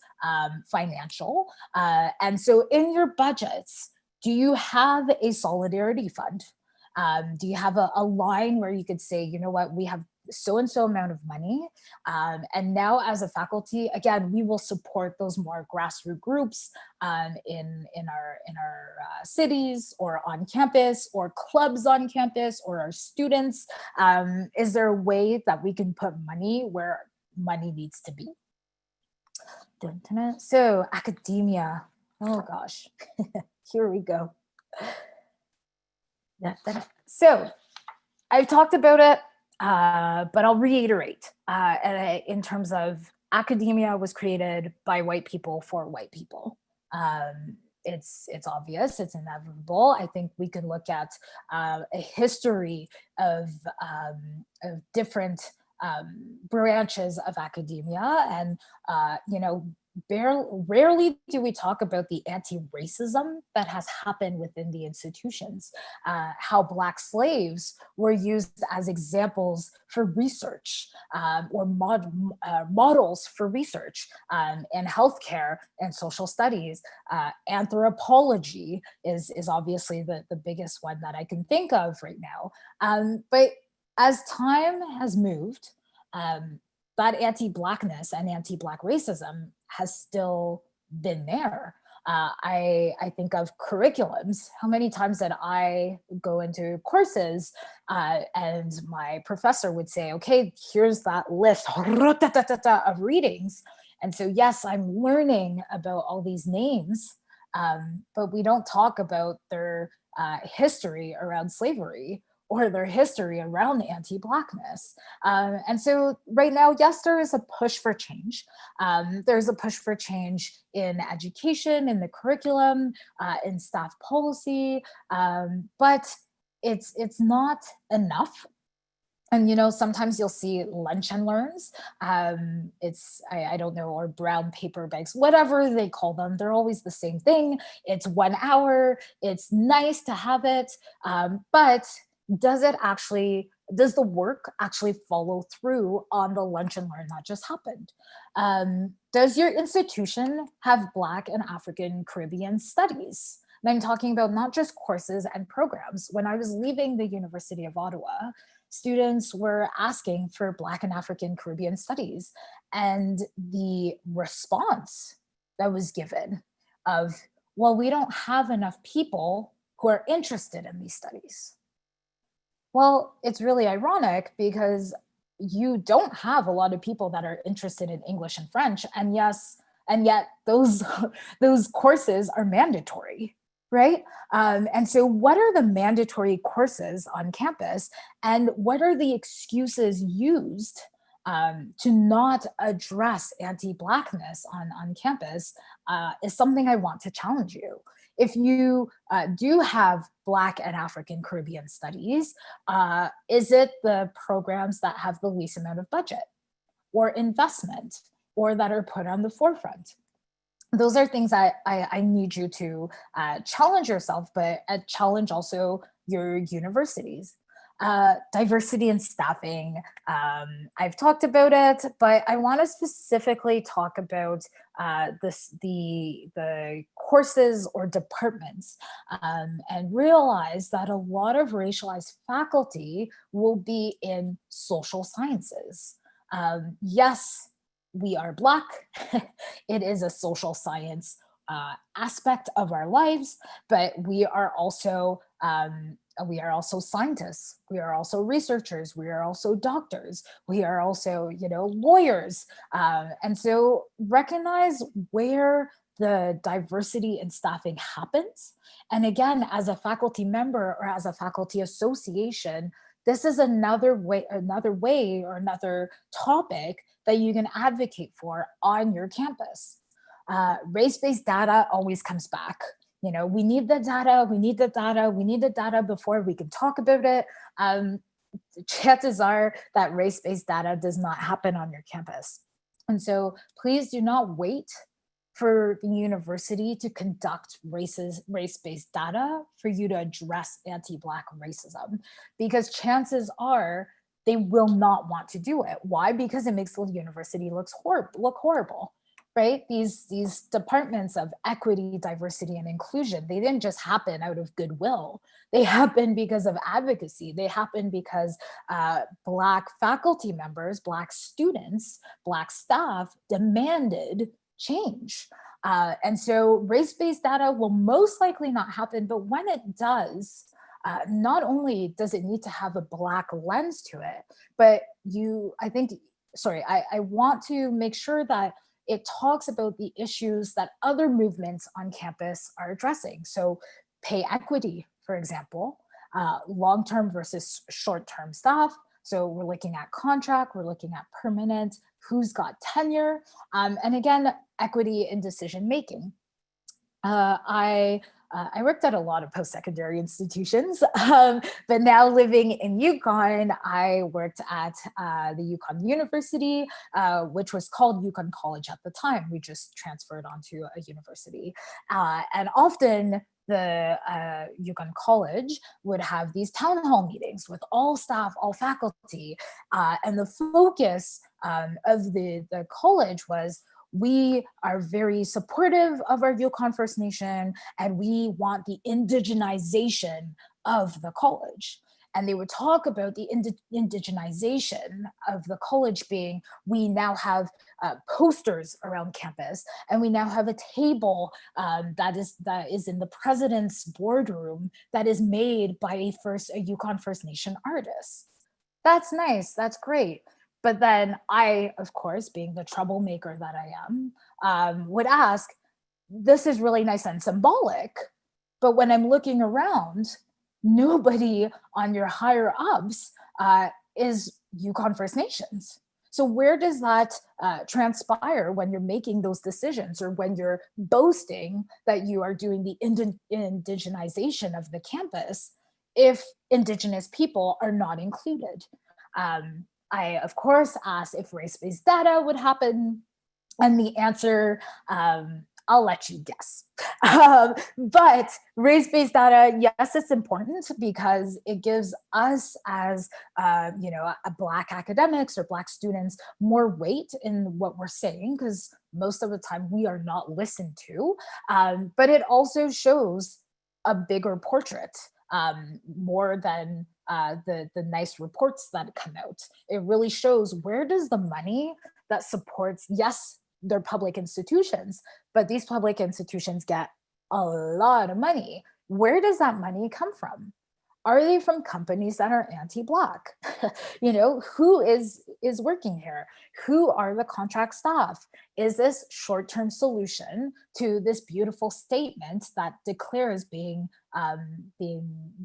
financial. And so in your budgets, do you have a solidarity fund? Do you have a line where you could say, you know what, we have so and so amount of money, and now as a faculty, again, we will support those more grassroots groups in our cities or on campus or clubs on campus or our students. Is there a way that we can put money where money needs to be? So academia, oh gosh, here we go. So I've talked about it, but I'll reiterate in terms of academia was created by white people for white people. It's obvious, it's inevitable. I think we can look at a history of different branches of academia, and rarely do we talk about the anti-racism that has happened within the institutions, how Black slaves were used as examples for research, or models for research in healthcare and social studies. Anthropology is obviously the biggest one that I can think of right now. But as time has moved, that anti-Blackness and anti-Black racism has still been there. I think of curriculums. How many times did I go into courses and my professor would say, okay, here's that list of readings. And so, yes, I'm learning about all these names, but we don't talk about their history around slavery or their history around anti-Blackness. And so right now, yes, there is a push for change. There's a push for change in education, in the curriculum, in staff policy, but it's not enough. And sometimes you'll see lunch and learns. I don't know, or brown paper bags, whatever they call them. They're always the same thing. It's 1 hour. It's nice to have it, but does the work actually follow through on the lunch and learn that just happened? Does your institution have Black and African Caribbean studies? And I'm talking about not just courses and programs. When I was leaving the University of Ottawa, students were asking for Black and African Caribbean studies. And the response that was given of, well, we don't have enough people who are interested in these studies. Well, it's really ironic because you don't have a lot of people that are interested in English and French, and yet those courses are mandatory, right? And so what are the mandatory courses on campus, and what are the excuses used to not address anti-Blackness on campus is something I want to challenge you. If you do have Black and African Caribbean studies, is it the programs that have the least amount of budget or investment or that are put on the forefront? Those are things that I need you to challenge yourself, but challenge also your universities. Diversity in staffing, I've talked about it, but I want to specifically talk about the courses or departments, and realize that a lot of racialized faculty will be in social sciences. Yes, we are Black. It is a social science aspect of our lives, but we are also scientists. We are also researchers. We are also doctors. We are also, lawyers. And so recognize where the diversity in staffing happens. And again, as a faculty member or as a faculty association, this is another way or another topic that you can advocate for on your campus. Race-based data always comes back. We need the data, we need the data, we need the data before we can talk about it. Chances are that race-based data does not happen on your campus. And so please do not wait for the university to conduct race-based data for you to address anti-Black racism, because chances are they will not want to do it. Why? Because it makes the university look horrible. Right? These departments of equity, diversity, and inclusion, they didn't just happen out of goodwill. They happen because of advocacy. They happen because Black faculty members, Black students, Black staff demanded change. And so race-based data will most likely not happen, but when it does, not only does it need to have a Black lens to it, but I want to make sure that it talks about the issues that other movements on campus are addressing. So pay equity, for example, long-term versus short-term staff. So we're looking at contract, we're looking at permanent, who's got tenure, and again, equity in decision-making. I worked at a lot of post-secondary institutions, but now living in Yukon, I worked at the Yukon University, which was called Yukon College at the time. We just transferred onto a university. And often the Yukon College would have these town hall meetings with all staff, all faculty. And the focus of the college was, we are very supportive of our Yukon First Nation, and we want the indigenization of the college. And they would talk about the indigenization of the college being, we now have posters around campus, and we now have a table that is in the president's boardroom that is made by a Yukon First Nation artist. That's nice, that's great. But then I, of course, being the troublemaker that I am, would ask, this is really nice and symbolic, but when I'm looking around, nobody on your higher ups is Yukon First Nations. So where does that transpire when you're making those decisions, or when you're boasting that you are doing the indigenization of the campus, if Indigenous people are not included? I, of course, asked if race-based data would happen, and the answer, I'll let you guess. But race-based data, yes, it's important because it gives us as, Black academics or Black students more weight in what we're saying, because most of the time we are not listened to. But it also shows a bigger portrait, more than the nice reports that come out. It really shows, where does the money that supports, yes, they're public institutions, but these public institutions get a lot of money. Where does that money come from? Are they from companies that are anti-Black? Who is working here? Who are the contract staff? Is this short-term solution to this beautiful statement that declares being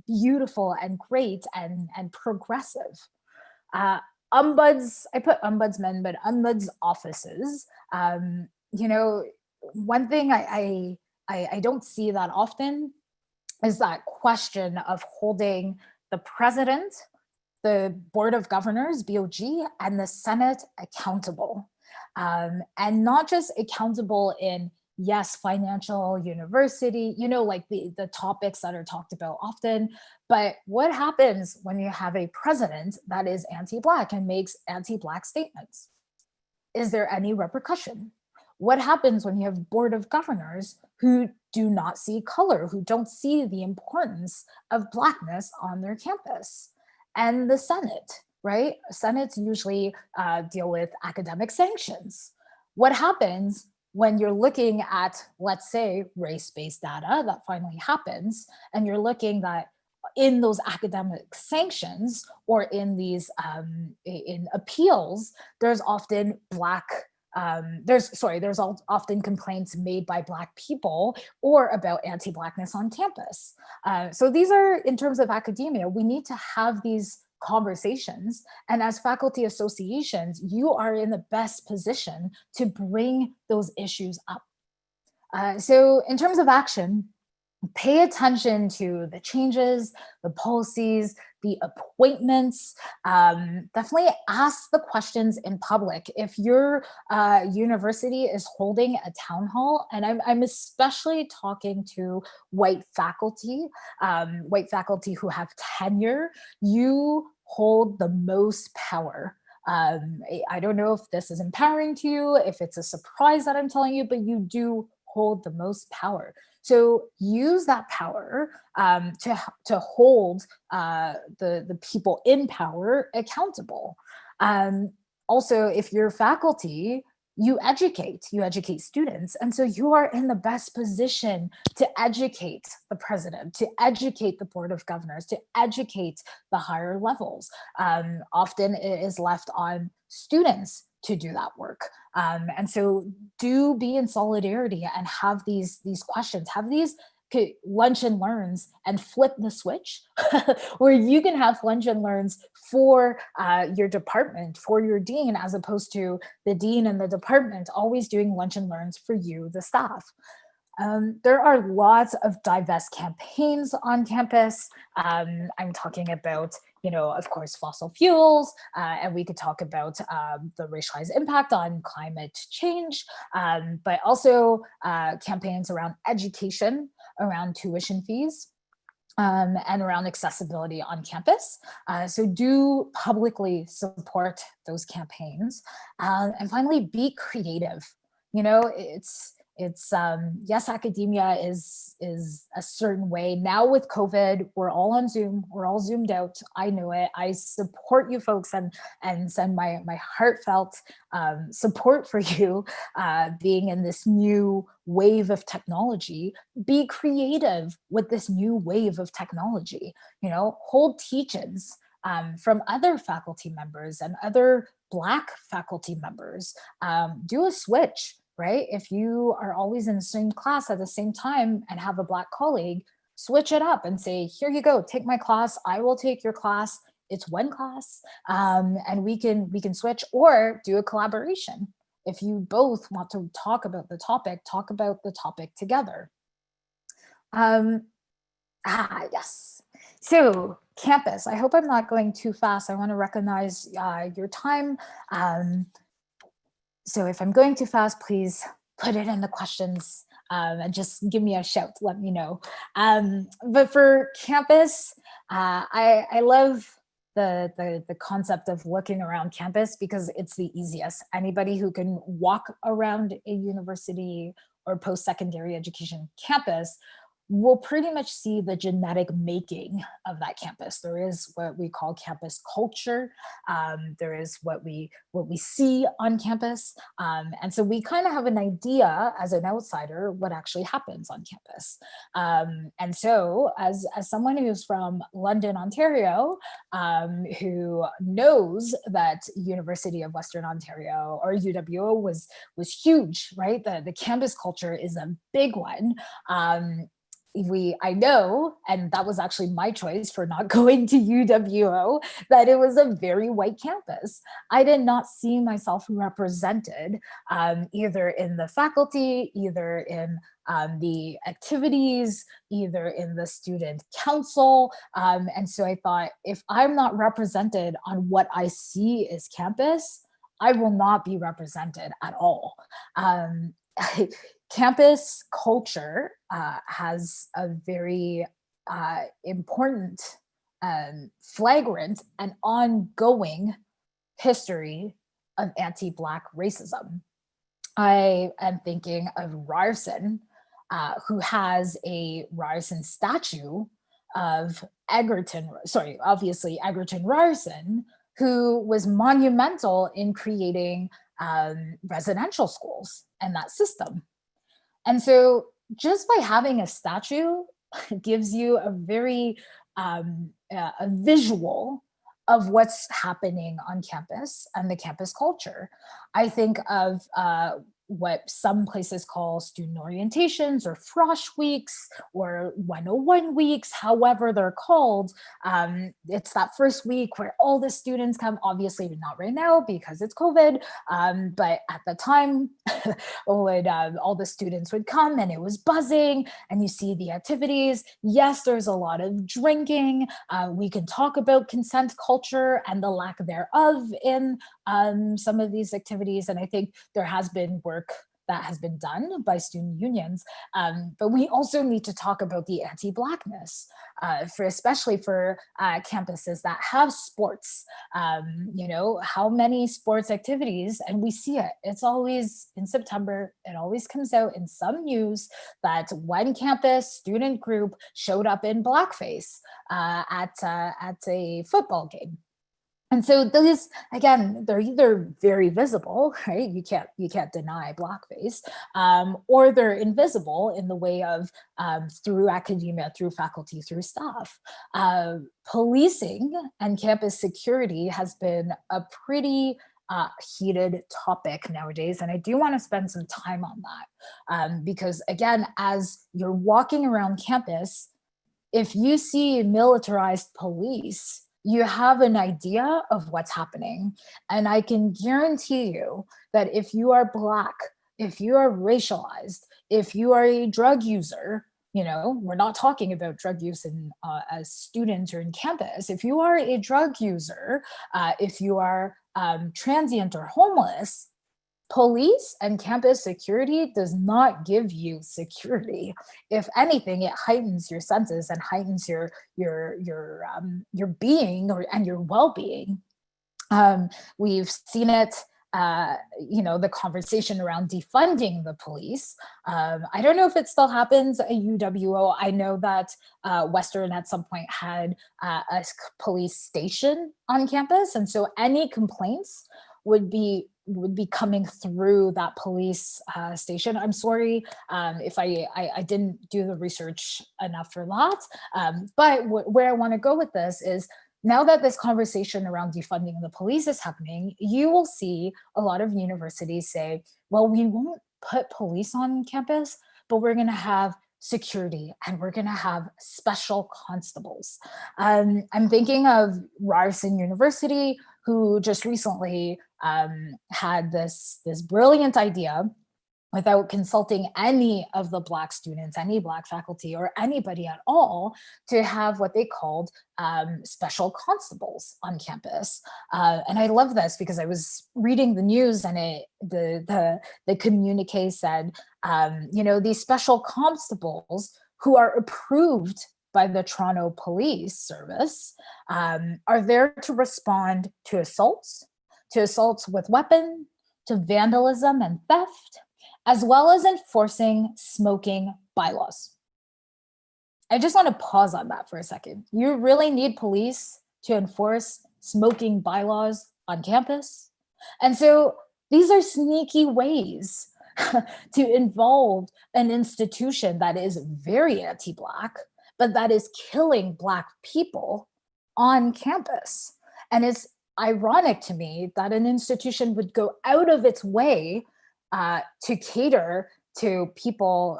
beautiful and great and progressive? Ombuds, I put ombudsmen, but ombuds offices. One thing I don't see that often is that question of holding the president, the board of governors, BOG, and the Senate accountable. And not just accountable in, yes, financial, university, like the topics that are talked about often, but what happens when you have a president that is anti-Black and makes anti-Black statements? Is there any repercussion? What happens when you have board of governors who do not see color, who don't see the importance of Blackness on their campus? And the Senate, right? Senates usually deal with academic sanctions. What happens when you're looking at, let's say, race-based data that finally happens, and you're looking that in those academic sanctions or in these in appeals, there's often there's often complaints made by Black people or about anti-Blackness on campus. So these are, in terms of academia, we need to have these conversations. And as faculty associations, you are in the best position to bring those issues up. So in terms of action, pay attention to the changes, the policies, the appointments. Definitely ask the questions in public. If your university is holding a town hall, and I'm especially talking to white faculty who have tenure, you hold the most power. I don't know if this is empowering to you, if it's a surprise that I'm telling you, but you do hold the most power. So use that power to hold the people in power accountable. Also, if you're faculty, you educate students. And so you are in the best position to educate the president, to educate the board of governors, to educate the higher levels. Often it is left on students to do that work. And so do be in solidarity and have these questions, have these lunch and learns, and flip the switch where you can have lunch and learns for your department, for your dean, as opposed to the dean and the department always doing lunch and learns for you, the staff. There are lots of divest campaigns on campus. I'm talking about, of course, fossil fuels, and we could talk about the racialized impact on climate change, but also campaigns around education, around tuition fees, and around accessibility on campus. So do publicly support those campaigns. And finally, be creative. It's yes, academia is a certain way. Now with COVID, we're all on Zoom, we're all zoomed out. I know it. I support you folks and send my heartfelt support for you being in this new wave of technology. Be creative with this new wave of technology. Hold teach-ins from other faculty members and other Black faculty members. Do a switch. Right? If you are always in the same class at the same time and have a Black colleague, switch it up and say, here you go, take my class, I will take your class. It's one class, and we can switch, or do a collaboration. If you both want to talk about the topic together. Yes. So campus, I hope I'm not going too fast. I want to recognize your time. So if I'm going too fast, please put it in the questions and just give me a shout, let me know. But for campus, I love the concept of looking around campus because it's the easiest. Anybody who can walk around a university or post-secondary education campus will pretty much see the genetic making of that campus. There is what we call campus culture. There is what we see on campus. And so we kind of have an idea as an outsider what actually happens on campus. And so as someone who's from London, Ontario, who knows that University of Western Ontario, or UWO, was huge, right? The campus culture is a big one. I know, and that was actually my choice for not going to UWO, that it was a very white campus. I did not see myself represented either in the faculty, either in the activities, either in the student council. And so I thought, if I'm not represented on what I see as campus, I will not be represented at all. Campus culture has a very important, flagrant, and ongoing history of anti-Black racism. I am thinking of Ryerson, who has a Ryerson statue of obviously Egerton Ryerson, who was monumental in creating residential schools and that system. And so just by having a statue gives you a very a visual of what's happening on campus and the campus culture. I think of what some places call student orientations or frosh weeks or 101 weeks, however they're called. It's that first week where all the students come, obviously not right now because it's COVID, but at the time, all the students would come and it was buzzing and you see the activities. Yes, there's a lot of drinking. We can talk about consent culture and the lack thereof in some of these activities. And I think there has been work that has been done by student unions. But we also need to talk about the anti-Blackness, especially for campuses that have sports. How many sports activities, and we see it, it's always in September, it always comes out in some news that one campus student group showed up in blackface at a football game. And so those, again, they're either very visible, right? You can't deny blackface, or they're invisible in the way of through academia, through faculty, through staff. Policing and campus security has been a pretty heated topic nowadays. And I do want to spend some time on that because, again, as you're walking around campus, if you see militarized police, you have an idea of what's happening. And I can guarantee you that if you are Black, if you are racialized, if you are a drug user, we're not talking about drug use as students or in campus. If you are a drug user, if you are transient or homeless, police and campus security does not give you security. If anything, it heightens your senses and heightens your being and your well-being. We've seen it. The conversation around defunding the police. I don't know if it still happens at UWO. I know that Western at some point had a police station on campus, and so any complaints would be coming through that police station. I'm sorry if I didn't do the research enough for that. But where I want to go with this is, now that this conversation around defunding the police is happening, you will see a lot of universities say, well, we won't put police on campus, but we're going to have security and we're going to have special constables. I'm thinking of Ryerson University, who just recently had this brilliant idea, without consulting any of the Black students, any Black faculty, or anybody at all, to have what they called special constables on campus. And I love this because I was reading the news and the communique said, these special constables who are approved by the Toronto Police Service are there to respond to assaults with weapon, to vandalism and theft, as well as enforcing smoking bylaws. I just want to pause on that for a second. You really need police to enforce smoking bylaws on campus? And so these are sneaky ways to involve an institution that is very anti-Black, but that is killing Black people on campus. And it's ironic to me that an institution would go out of its way to cater to people,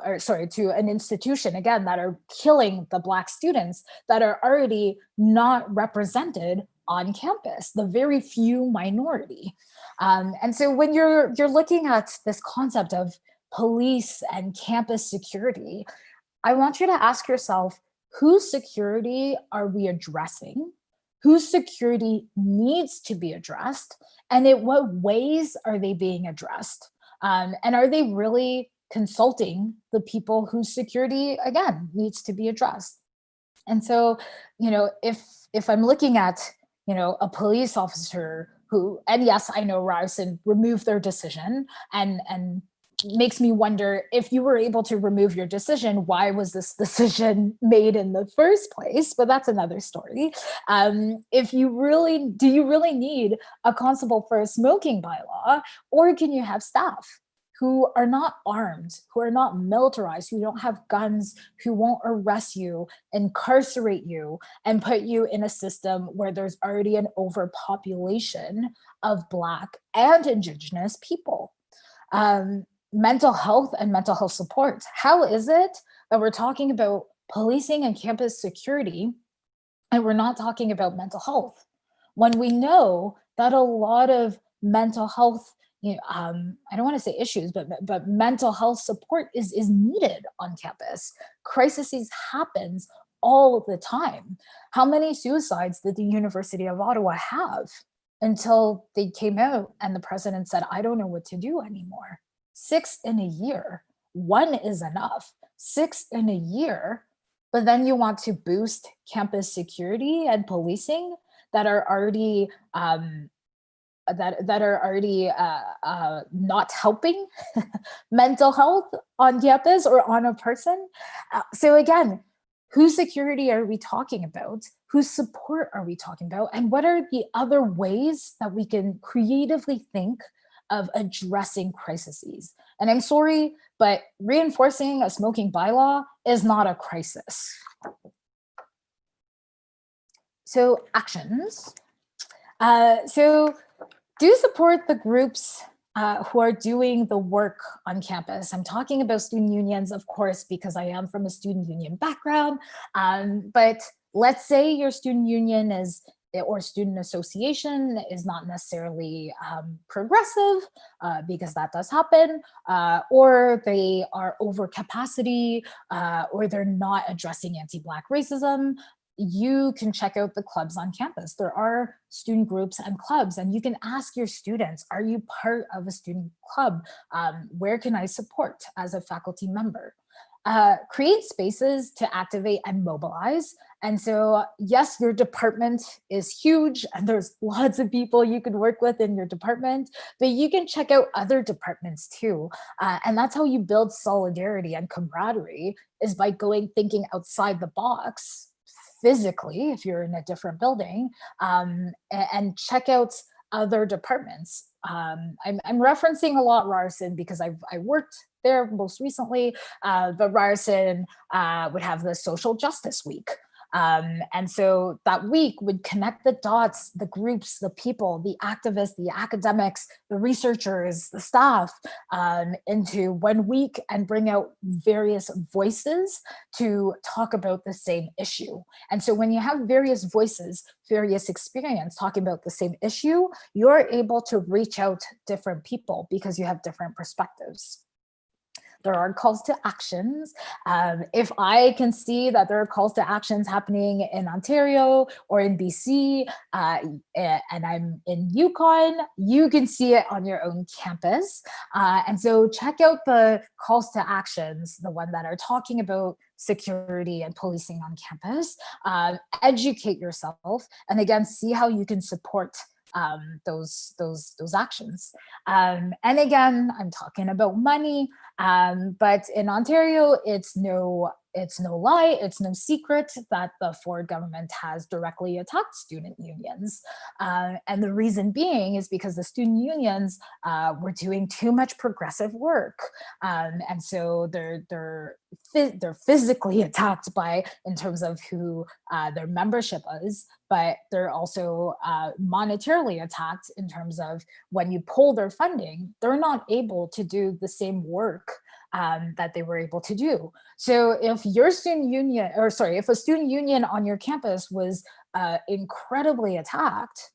to an institution, again, that are killing the Black students that are already not represented on campus, the very few minority. And so when you're looking at this concept of police and campus security, I want you to ask yourself, whose security are we addressing? Whose security needs to be addressed? And in what ways are they being addressed? And are they really consulting the people whose security, again, needs to be addressed? And so, if I'm looking at, a police officer who, and yes, I know Ryerson removed their decision, and makes me wonder, if you were able to remove your decision, why was this decision made in the first place? But that's another story. If you really, do you really need a constable for a smoking bylaw, or can you have staff who are not armed, who are not militarized, who don't have guns, who won't arrest you, incarcerate you, and put you in a system where there's already an overpopulation of Black and Indigenous people? Mental health and mental health support. How is it that we're talking about policing and campus security and we're not talking about mental health, when we know that a lot of mental health, I don't want to say issues, but mental health support is needed on campus? Crises happens all the time. How many suicides did the University of Ottawa have until they came out and the president said, I don't know what to do anymore? 6 in a year. 1 is enough. 6 in a year. But then you want to boost campus security and policing that are already not helping mental health on campus or on a person. So again, whose security are we talking about? Whose support are we talking about? And what are the other ways that we can creatively think of addressing crises? And I'm sorry, but reinforcing a smoking bylaw is not a crisis. So actions. So do support the groups who are doing the work on campus. I'm talking about student unions, of course, because I am from a student union background. But let's say your student union or student association is not necessarily progressive, because that does happen, or they are over capacity, or they're not addressing anti-Black racism. You can check out the clubs on campus. There are student groups and clubs, and you can ask your students, are you part of a student club? Where can I support as a faculty member? Create spaces to activate and mobilize. And so, yes, your department is huge and there's lots of people you can work with in your department, but you can check out other departments too. And that's how you build solidarity and camaraderie, is by thinking outside the box physically, if you're in a different building, and check out other departments. I'm referencing a lot Ryerson because I worked there most recently, but Ryerson would have the Social Justice Week. And so that week would connect the dots, the groups, the people, the activists, the academics, the researchers, the staff, into 1 week and bring out various voices to talk about the same issue. And so when you have various voices, various experience talking about the same issue, you're able to reach out different people because you have different perspectives. There are calls to actions. If I can see that there are calls to actions happening in Ontario or in BC, and I'm in Yukon, you can see it on your own campus. And so check out the calls to actions, the one that are talking about security and policing on campus. Educate yourself, and again, see how you can support those actions. And again, I'm talking about money, but in Ontario, it's no lie, it's no secret that the Ford government has directly attacked student unions. And the reason being is because the student unions were doing too much progressive work. And so they're physically attacked in terms of who their membership is, but they're also monetarily attacked in terms of when you pull their funding, they're not able to do the same work that they were able to do. So if your student union, if a student union on your campus was incredibly attacked,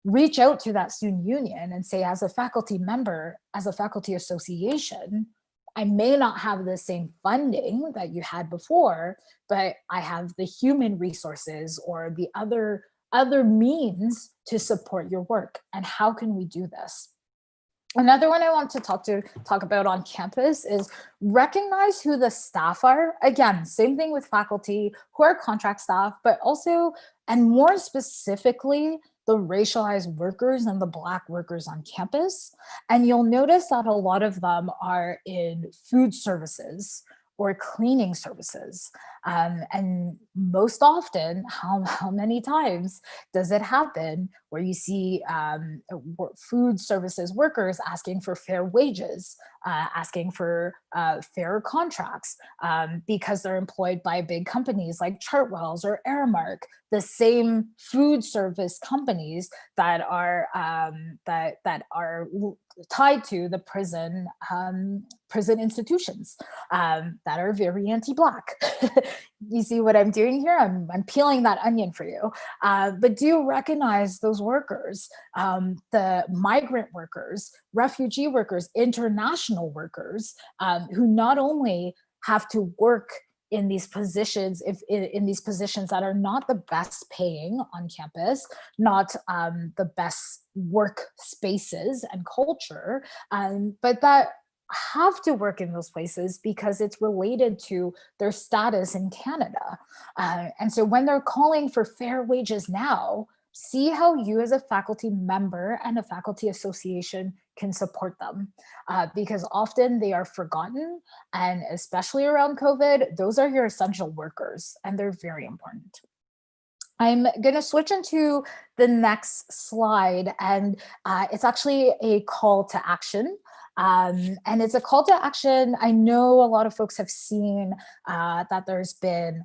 reach out to that student union and say, as a faculty member, as a faculty association, I may not have the same funding that you had before, but I have the human resources or the other means to support your work. And how can we do this? Another one I want to talk about on campus is recognize who the staff are. Again, same thing with faculty who are contract staff, but also, and more specifically, the racialized workers and the Black workers on campus. And you'll notice that a lot of them are in food services or cleaning services. And most often, how many times does it happen where you see food services workers asking for fair wages, asking for fair contracts because they're employed by big companies like Chartwells or Aramark, the same food service companies that are tied to the prison institutions that are very anti-Black. You see what I'm doing here? I'm peeling that onion for you. But do you recognize those workers, the migrant workers, refugee workers, international workers, who not only have to work in these positions, in these positions that are not the best paying on campus, not the best work spaces and culture, but that have to work in those places because it's related to their status in Canada. And so when they're calling for fair wages now, see how you as a faculty member and a faculty association can support them, because often they are forgotten, and especially around COVID, those are your essential workers and they're very important. I'm going to switch into the next slide, and it's actually a call to action. And it's a call to action. I know a lot of folks have seen that there's been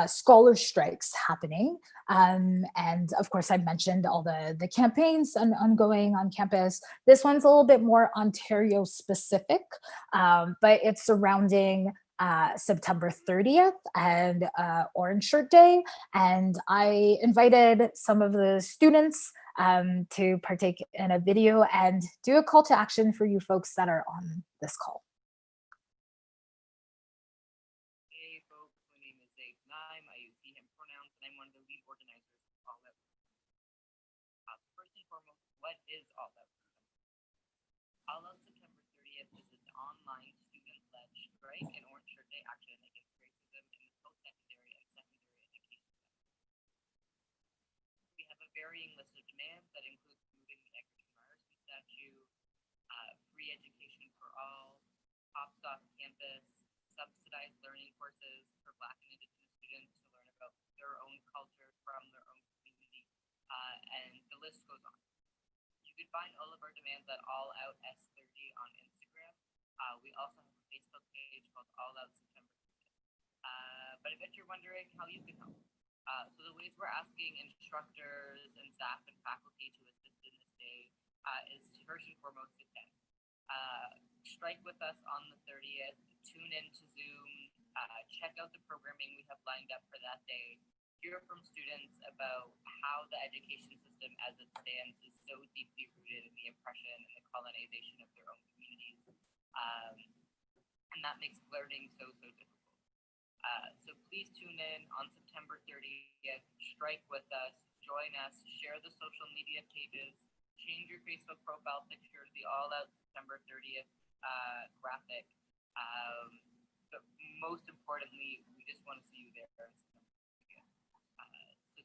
scholar strikes happening. And of course, I mentioned all the campaigns ongoing on campus. This one's a little bit more Ontario specific, but it's surrounding September 30th and Orange Shirt Day. And I invited some of the students to partake in a video and do a call to action for you folks that are on this call. Hey folks, my name is Dave Nime. I use he, him pronouns, and I'm one of the lead organizers of All Out Freedom. First and foremost, what is All Out Freedom? All Out September 30th is an online student-led strike and Orange Shirt Day action against racism in the post-secondary and secondary education sector. We have a varying list of demands that includes moving the Egerton Ryerson statue, free education for all, cops off campus, subsidized learning courses for Black and Indigenous students to learn about their own culture from their own community, and the list goes on. You can find all of our demands at All Out S30 on Instagram. We also have a Facebook page called All Out September 30th. But I bet you're wondering how you can help. So the ways we're asking instructors and staff and faculty to assist in this day is first and foremost to attend. Strike with us on the 30th, tune in to Zoom, check out the programming we have lined up for that day, hear from students about how the education system as it stands is so deeply rooted in the oppression and the colonization of their own communities. And that makes learning so difficult. So please tune in on September 30th, strike with us, join us, share the social media pages, change your Facebook profile picture to the All Out September 30th graphic. But most importantly, we just want to see you there. So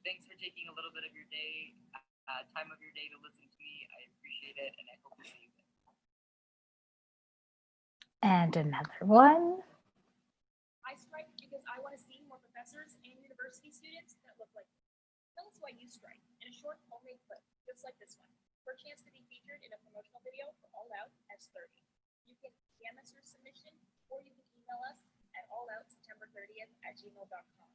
thanks for taking a little bit of your day, time of your day to listen to me. I appreciate it, and I hope to see you there. And another one. I strike because I want to see more professors and university students that look like me. Tell us why you strike in a short homemade clip, just like this one, for a chance to be featured in a promotional video for All Out S30. You can DM us your submission, or you can email us at alloutseptember30th@gmail.com.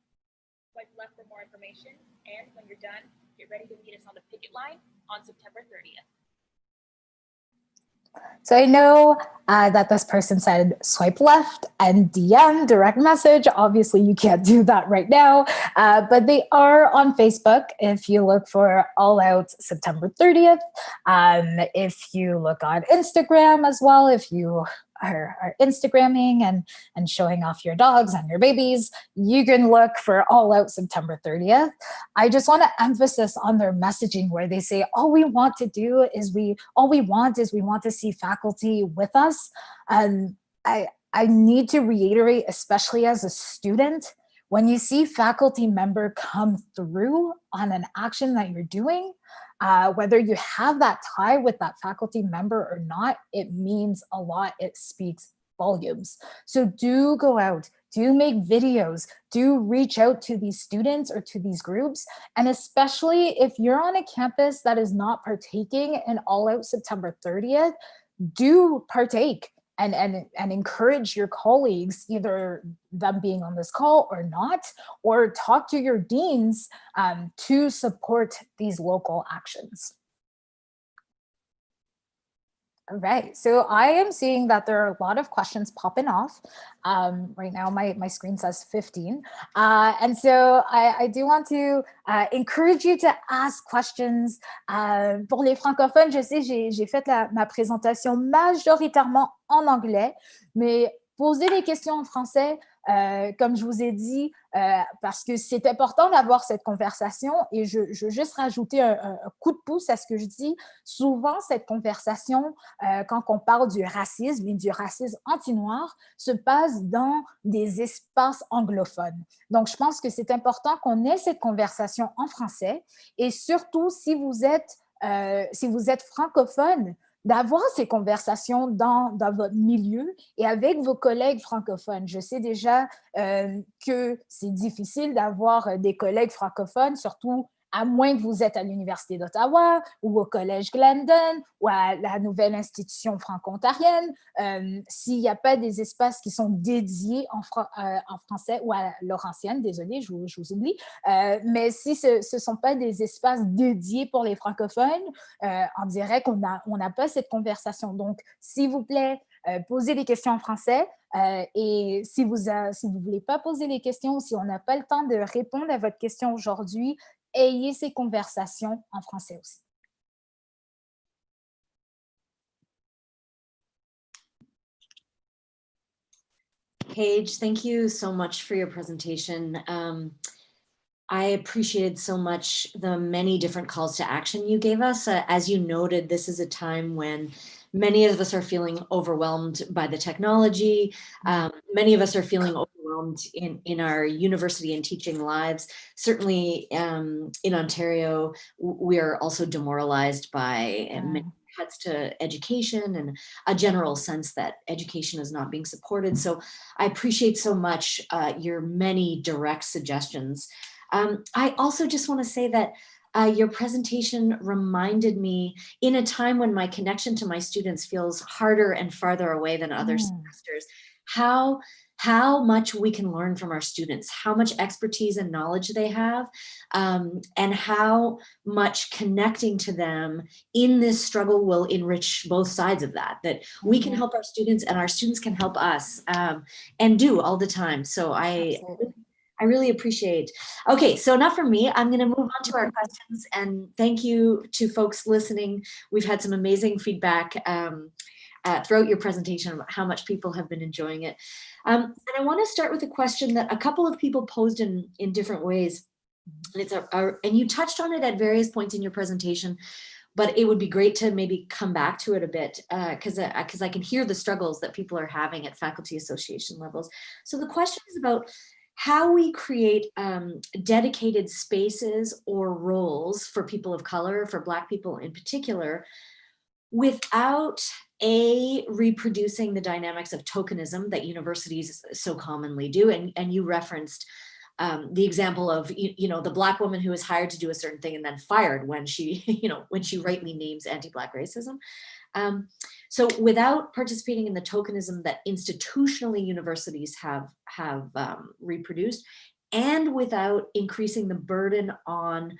Swipe left for more information, and when you're done, get ready to meet us on the picket line on September 30th. So I know that this person said swipe left and DM, direct message. Obviously, you can't do that right now, but they are on Facebook. If you look for All Out September 30th, if you look on Instagram as well, if you are Instagramming and showing off your dogs and your babies, you can look for All Out September 30th. I just want to emphasize on their messaging where they say, all we want to see faculty with us. And I need to reiterate, especially as a student, when you see faculty member come through on an action that you're doing, whether you have that tie with that faculty member or not, it means a lot. It speaks volumes. So do go out, do make videos, do reach out to these students or to these groups. And especially if you're on a campus that is not partaking in All Out September 30th, do partake and encourage your colleagues, either them being on this call or not, or talk to your deans to support these local actions. All right, so I am seeing that there are a lot of questions popping off. Right now, my screen says 15. And so I do want to encourage you to ask questions. Pour les francophones, je sais, j'ai fait ma présentation majoritairement en anglais, mais poser des questions en français, comme je vous ai dit, parce que c'est important d'avoir cette conversation, et je veux juste rajouter un coup de pouce à ce que je dis. Souvent, cette conversation, quand on parle du racisme et du racisme anti-noir, se passe dans des espaces anglophones. Donc, je pense que c'est important qu'on ait cette conversation en français, et surtout si vous êtes francophone, d'avoir ces conversations dans votre milieu et avec vos collègues francophones. Je sais déjà que c'est difficile d'avoir des collègues francophones, surtout à moins que vous êtes à l'Université d'Ottawa ou au Collège Glendon ou à la nouvelle institution franco-ontarienne. S'il n'y a pas des espaces qui sont dédiés en français, ou à Laurentienne, désolée, je vous oublie, mais si ce ne sont pas des espaces dédiés pour les francophones, on dirait qu'on n'a pas cette conversation. Donc, s'il vous plaît, posez des questions en français. Et si vous ne voulez pas poser les questions, si on n'a pas le temps de répondre à votre question aujourd'hui, ayez ces conversations en français aussi. Paige, thank you so much for your presentation. I appreciated so much the many different calls to action you gave us. As you noted, this is a time when many of us are feeling overwhelmed by the technology. Many of us are feeling overwhelmed in our university and teaching lives. Certainly in Ontario, we are also demoralized by many cuts to education and a general sense that education is not being supported. So I appreciate so much your many direct suggestions. I also just want to say that your presentation reminded me, in a time when my connection to my students feels harder and farther away than other semesters, how much we can learn from our students, how much expertise and knowledge they have, and how much connecting to them in this struggle will enrich both sides of that we can help our students and our students can help us, and do all the time. So I really appreciate. Okay, so enough from me. I'm going to move on to our questions, and thank you to folks listening. We've had some amazing feedback throughout your presentation about how much people have been enjoying it. And I want to start with a question that a couple of people posed in different ways. And and you touched on it at various points in your presentation, but it would be great to maybe come back to it a bit, because I can hear the struggles that people are having at faculty association levels. So the question is about how we create dedicated spaces or roles for people of color, for Black people in particular, without reproducing the dynamics of tokenism that universities so commonly do. And you referenced the example of, the Black woman who is hired to do a certain thing and then fired when she, when she rightly names anti-Black racism. So without participating in the tokenism that institutionally universities have reproduced, and without increasing the burden on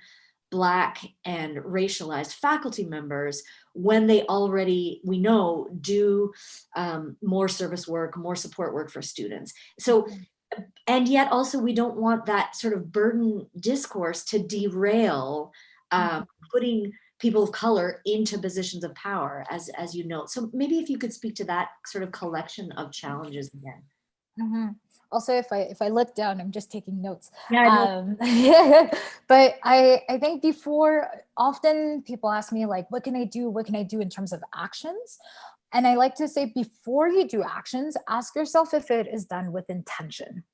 Black and racialized faculty members when they already, we know, do more service work, more support work for students. So, and yet also we don't want that sort of burden discourse to derail putting people of color into positions of power, as you note. So maybe if you could speak to that sort of collection of challenges again. Also, if I look down, I'm just taking notes. Yeah, but I think before, often people ask me, like, what can I do? What can I do in terms of actions? And I like to say, before you do actions, ask yourself if it is done with intention.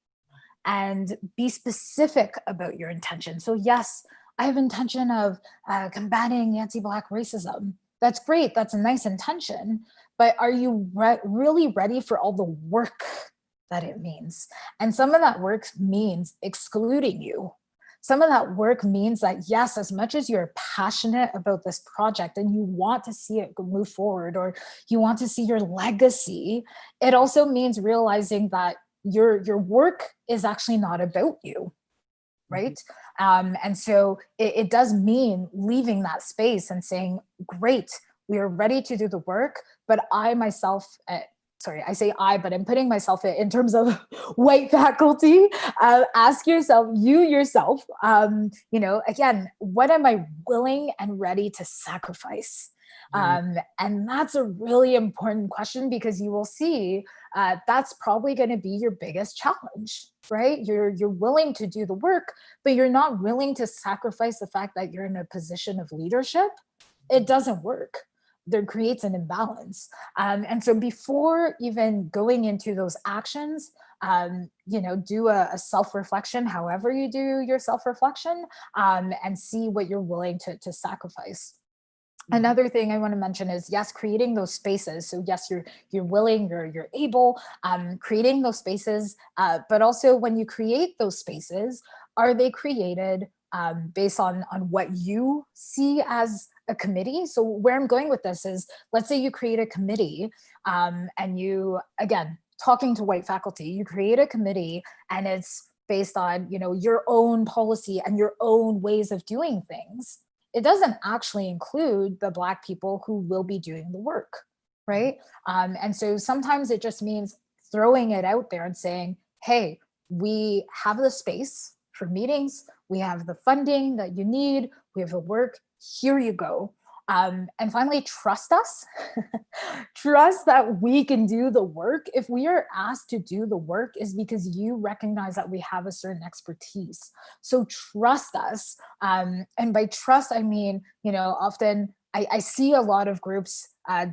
and be specific about your intention. So yes, I have intention of combating anti-Black racism. That's great. That's a nice intention. But are you really ready for all the work that it means? And some of that work means excluding you. Some of that work means that, yes, as much as you're passionate about this project and you want to see it move forward, or you want to see your legacy, it also means realizing that your work is actually not about you, right? And so it does mean leaving that space and saying, great, we are ready to do the work, but I myself, sorry, I say I, but I'm putting myself in terms of white faculty. Ask yourself, you yourself, again, what am I willing and ready to sacrifice? And that's a really important question, because you will see that's probably going to be your biggest challenge, right? You're willing to do the work, but you're not willing to sacrifice the fact that you're in a position of leadership. It doesn't work. There creates an imbalance. And so before even going into those actions, do a self-reflection, however you do your self-reflection, and see what you're willing to sacrifice. Another thing I want to mention is, yes, creating those spaces. So yes, you're willing, you're able, creating those spaces, but also when you create those spaces, are they created based on what you see as a committee? So where I'm going with this is, let's say you create a committee, and you, again, talking to white faculty, you create a committee and it's based on, your own policy and your own ways of doing things. It doesn't actually include the Black people who will be doing the work, right? And so sometimes it just means throwing it out there and saying, hey, we have the space for meetings, we have the funding that you need, we have the work, here you go. And finally, trust us. Trust that we can do the work. If we are asked to do the work, is because you recognize that we have a certain expertise. So trust us. And by trust, I mean, often I see a lot of groups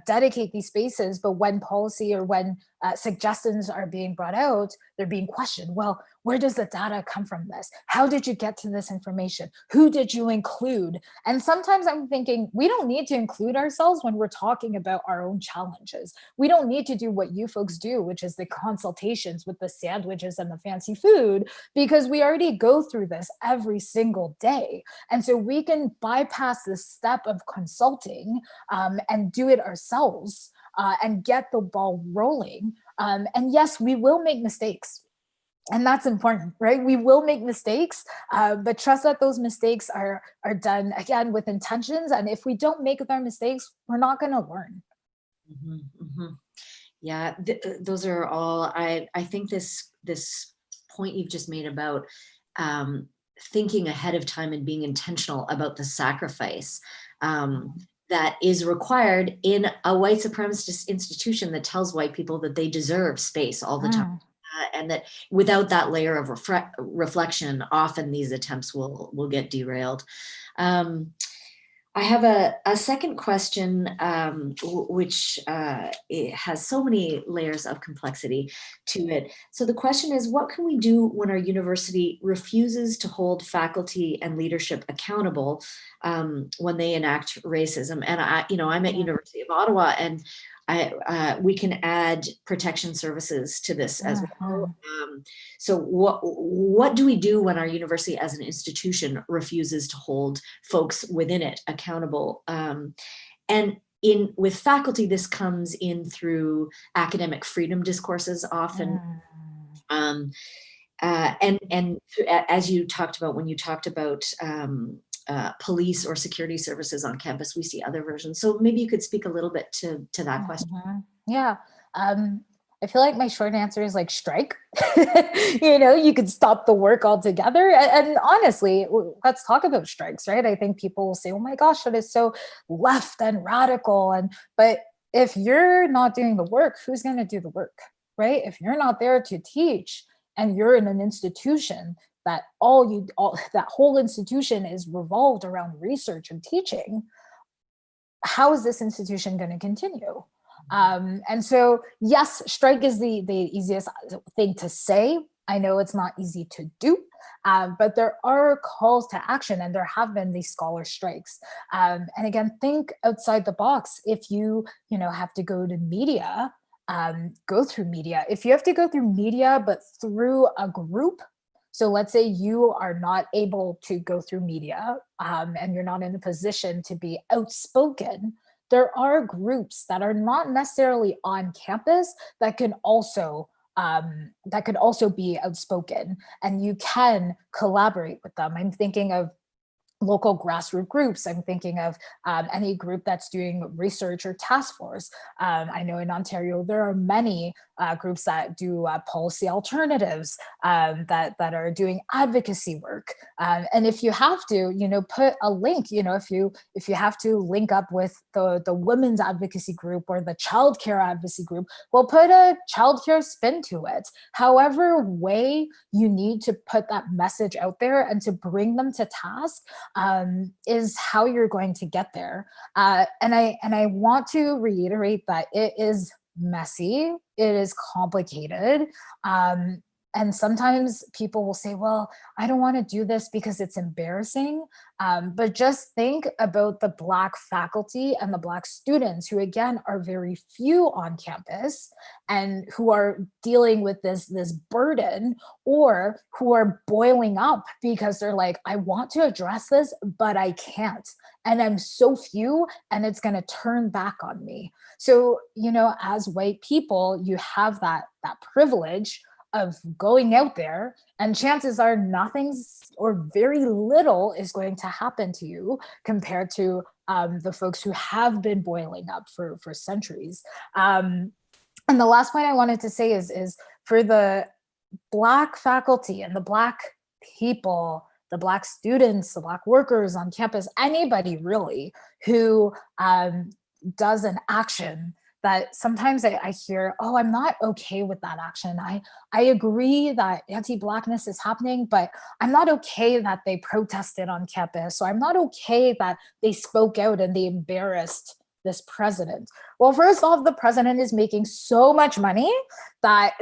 dedicate these spaces, but when policy or when suggestions are being brought out, they're being questioned. Well, where does the data come from this? How did you get to this information? Who did you include? And sometimes I'm thinking, we don't need to include ourselves when we're talking about our own challenges. We don't need to do what you folks do, which is the consultations with the sandwiches and the fancy food, because we already go through this every single day. And so we can bypass this step of consulting and do it ourselves and get the ball rolling. And yes, we will make mistakes. And that's important, right? We will make mistakes, but trust that those mistakes are done, again, with intentions. And if we don't make our mistakes, we're not going to learn. Yeah, those are all, I think this point you've just made about thinking ahead of time and being intentional about the sacrifice that is required in a white supremacist institution that tells white people that they deserve space all the time. And that without that layer of reflection, often these attempts will get derailed. I have a second question, which it has so many layers of complexity to it. So the question is, what can we do when our university refuses to hold faculty and leadership accountable when they enact racism? And I'm at University of Ottawa, and we can add protection services to this as well. So what do we do when our university as an institution refuses to hold folks within it accountable? And with faculty, this comes in through academic freedom discourses often. And as you talked about, when you talked about police or security services on campus, we see other versions. So maybe you could speak a little bit to that question. Yeah. I feel like my short answer is like strike. You could stop the work altogether. And honestly, let's talk about strikes, right? I think people will say, oh my gosh, that is so left and radical. But if you're not doing the work, who's going to do the work, right? If you're not there to teach and you're in an institution that that whole institution is revolved around research and teaching, how is this institution going to continue? And so, yes, strike is the easiest thing to say, I know it's not easy to do, but there are calls to action, and there have been these scholar strikes. And again, think outside the box. If you have to go to media, go through media. If you have to go through media, but through a group, so let's say you are not able to go through media, and you're not in a position to be outspoken, there are groups that are not necessarily on campus that can also be outspoken, and you can collaborate with them. I'm thinking of local grassroots groups. I'm thinking of any group that's doing research or task force. I know in Ontario, there are many groups that do policy alternatives, that are doing advocacy work. And if you have to, put a link, if you have to link up with the women's advocacy group or the childcare advocacy group, well, put a childcare spin to it. However way you need to put that message out there and to bring them to task, is how you're going to get there. And I want to reiterate that it is messy, it is complicated. And sometimes people will say, well, I don't want to do this because it's embarrassing. But just think about the Black faculty and the Black students who, again, are very few on campus and who are dealing with this burden, or who are boiling up because they're like, I want to address this, but I can't. And I'm so few, and it's going to turn back on me. So, as white people, you have that privilege of going out there, and chances are nothing's or very little is going to happen to you compared to the folks who have been boiling up for centuries. And the last point I wanted to say is for the Black faculty and the Black people, the Black students, the Black workers on campus, anybody really who does an action that sometimes I hear, oh, I'm not okay with that action. I agree that anti-Blackness is happening, but I'm not okay that they protested on campus. So I'm not okay that they spoke out and they embarrassed this president. Well, first off, the president is making so much money that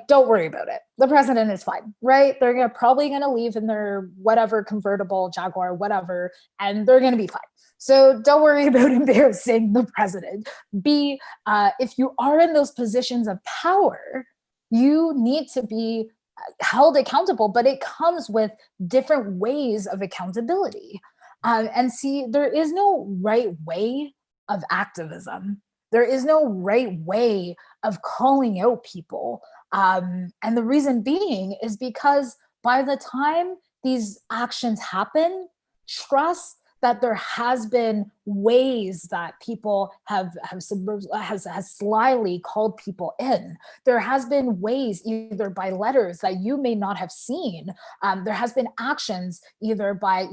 don't worry about it. The president is fine, right? They're probably gonna leave in their whatever convertible, Jaguar, whatever, and they're gonna be fine. So don't worry about embarrassing the president. If you are in those positions of power, you need to be held accountable, but it comes with different ways of accountability. And see, there is no right way of activism. There is no right way of calling out people. And the reason being is because by the time these actions happen, trust that there has been ways that people has slyly called people in. There has been ways, either by letters that you may not have seen. There has been actions either by,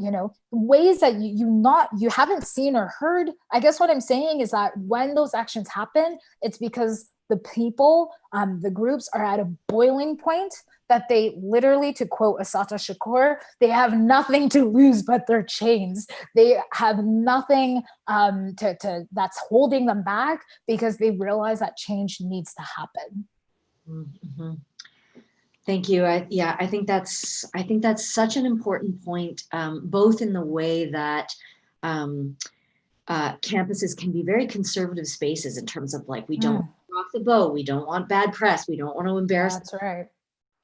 ways that you haven't seen or heard. I guess what I'm saying is that when those actions happen, it's because the people, the groups are at a boiling point that they literally, to quote Assata Shakur, they have nothing to lose but their chains. They have nothing that's holding them back, because they realize that change needs to happen. Mm-hmm. Thank you. I think that's such an important point, both in the way that campuses can be very conservative spaces in terms of we don't rock the boat, we don't want bad press, we don't want to embarrass. That's right.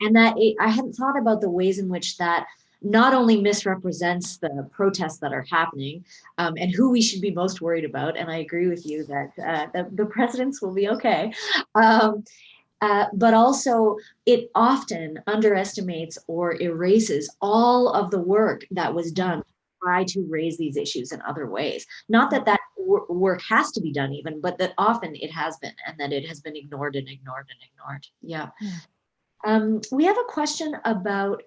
And that I hadn't thought about the ways in which that not only misrepresents the protests that are happening, and who we should be most worried about. And I agree with you that the presidents will be okay. But also it often underestimates or erases all of the work that was done to try to raise these issues in other ways. Not that work has to be done even, but that often it has been, and that it has been ignored and ignored and ignored. Yeah. We have a question about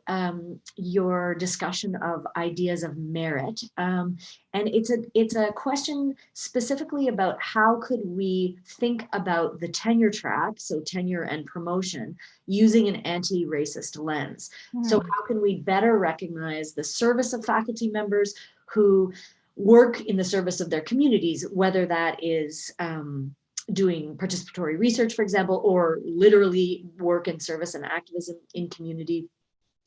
your discussion of ideas of merit, and it's a question specifically about how could we think about the tenure track, so tenure and promotion, using an anti-racist lens. So how can we better recognize the service of faculty members who work in the service of their communities, whether that is doing participatory research, for example, or literally work in service and activism in community.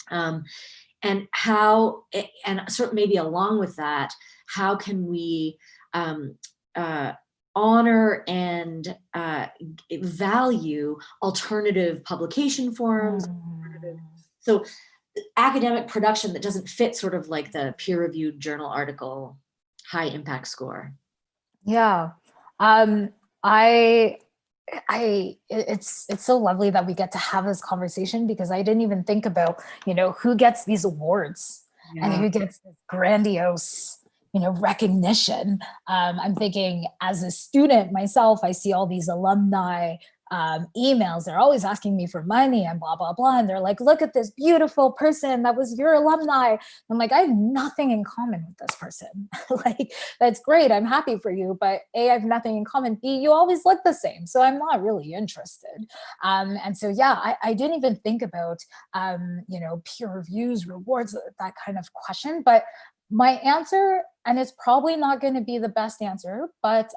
And how, and sort of maybe along with that, how can we honor and value alternative publication forms, so academic production that doesn't fit sort of like the peer-reviewed journal article high impact score. Yeah. It's so lovely that we get to have this conversation, because I didn't even think about, who gets these awards and who gets this grandiose, recognition. I'm thinking, as a student myself, I see all these alumni emails. They're always asking me for money and blah, blah, blah. And they're like, look at this beautiful person that was your alumni. I'm like, I have nothing in common with this person. Like, that's great. I'm happy for you. But A, I have nothing in common. B, you always look the same. So I'm not really interested. And so, yeah, I didn't even think about, peer reviews, rewards, that kind of question. But my answer, and it's probably not going to be the best answer, but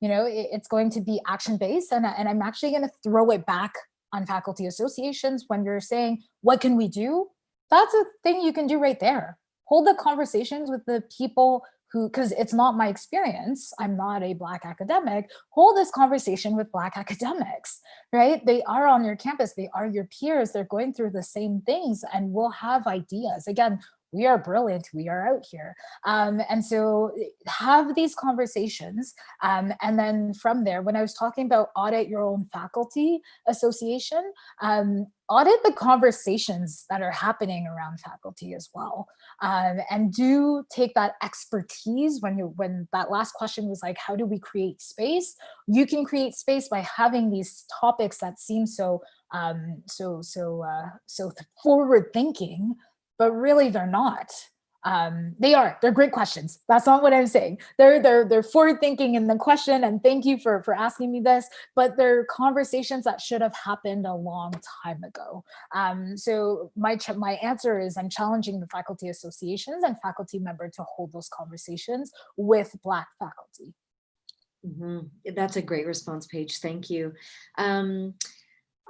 it's going to be action-based, and I'm actually going to throw it back on faculty associations. When you're saying, what can we do? That's a thing you can do right there. Hold the conversations with the people who, because it's not my experience, I'm not a Black academic, hold this conversation with Black academics, right? They are on your campus, they are your peers, they're going through the same things, and we'll have ideas. Again, we are brilliant, we are out here. And so have these conversations. And then from there, when I was talking about audit your own faculty association, audit the conversations that are happening around faculty as well. And do take that expertise. When that last question was like, how do we create space? You can create space by having these topics that seem so forward thinking, but really they're not. They're great questions. That's not what I'm saying. They're forward thinking in the question, and thank you for asking me this, but they're conversations that should have happened a long time ago. So my answer is, I'm challenging the faculty associations and faculty member to hold those conversations with Black faculty. Mm-hmm. That's a great response, Paige. Thank you.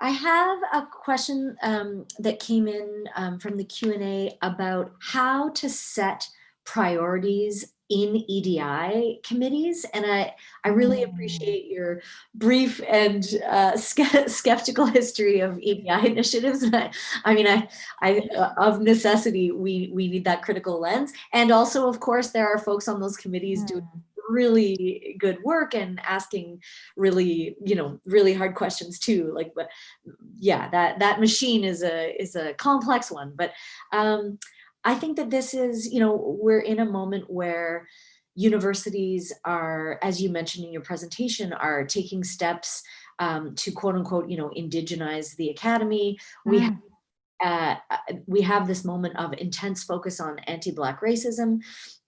I have a question that came in from the Q&A about how to set priorities in EDI committees. And I really appreciate your brief and skeptical history of EDI initiatives. I of necessity, we need that critical lens. And also, of course, there are folks on those committees doing really good work and asking really hard questions too. Like, but yeah, that machine is a complex one. But I think that this is, we're in a moment where universities are, as you mentioned in your presentation, are taking steps to quote unquote, indigenize the academy. We have this moment of intense focus on anti-Black racism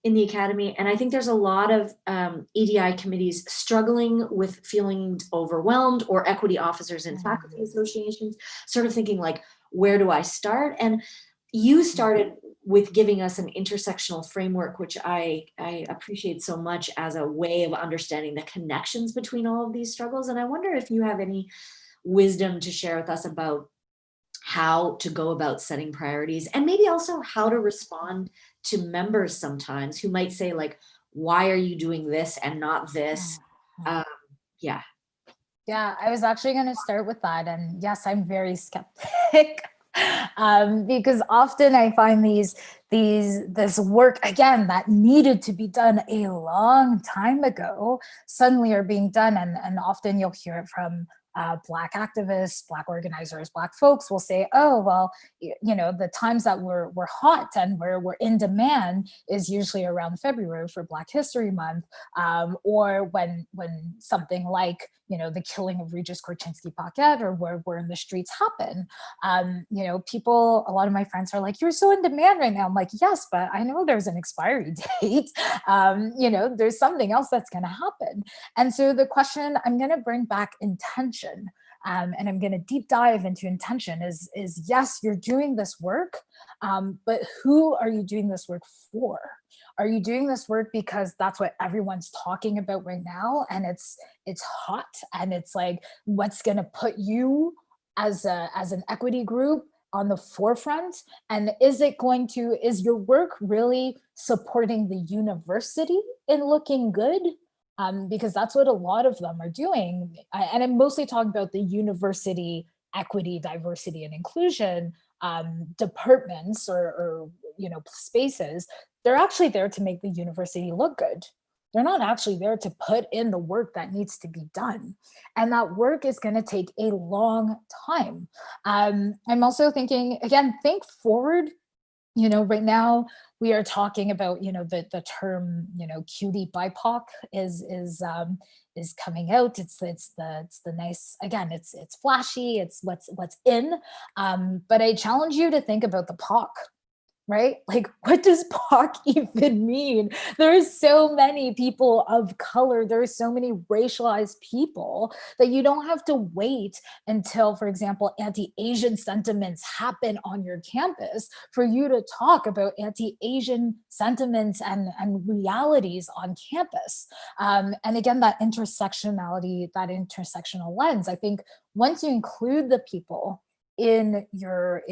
in the academy. And I think there's a lot of EDI committees struggling with feeling overwhelmed, or equity officers in faculty associations sort of thinking like, where do I start? And you started with giving us an intersectional framework, which I appreciate so much as a way of understanding the connections between all of these struggles. And I wonder if you have any wisdom to share with us about how to go about setting priorities, and maybe also how to respond to members sometimes who might say like, why are you doing this and not this? Yeah, I was actually going to start with that. And yes, I'm very skeptic because often I find this work, again, that needed to be done a long time ago, suddenly are being done. And often you'll hear it from Black activists, Black organizers, Black folks will say, oh, well, the times that we're hot and we're in demand is usually around February for Black History Month, or when something like, the killing of Regis Korchinski-Paquette, or where we're in the streets happen. People, a lot of my friends are like, you're so in demand right now. I'm like, yes, but I know there's an expiry date. There's something else that's going to happen. And so the question, I'm going to bring back intention intention. And I'm going to deep dive into intention is yes, you're doing this work, but who are you doing this work for? Are you doing this work because that's what everyone's talking about right now, and it's hot, and it's like what's going to put you as an equity group on the forefront? And is your work really supporting the university in looking good? Because that's what a lot of them are doing. And I'm mostly talking about the university equity, diversity, and inclusion departments or spaces. They're actually there to make the university look good. They're not actually there to put in the work that needs to be done. And that work is going to take a long time. I'm also thinking, again, think forward. Right now we are talking about, the term, cutie BIPOC is coming out. It's the nice, again, it's flashy, it's what's in. But I challenge you to think about the POC. Right? Like, what does POC even mean? There are so many people of color. There are so many racialized people that you don't have to wait until, for example, anti-Asian sentiments happen on your campus for you to talk about anti-Asian sentiments and realities on campus. And again, that intersectionality, that intersectional lens, I think once you include the people in your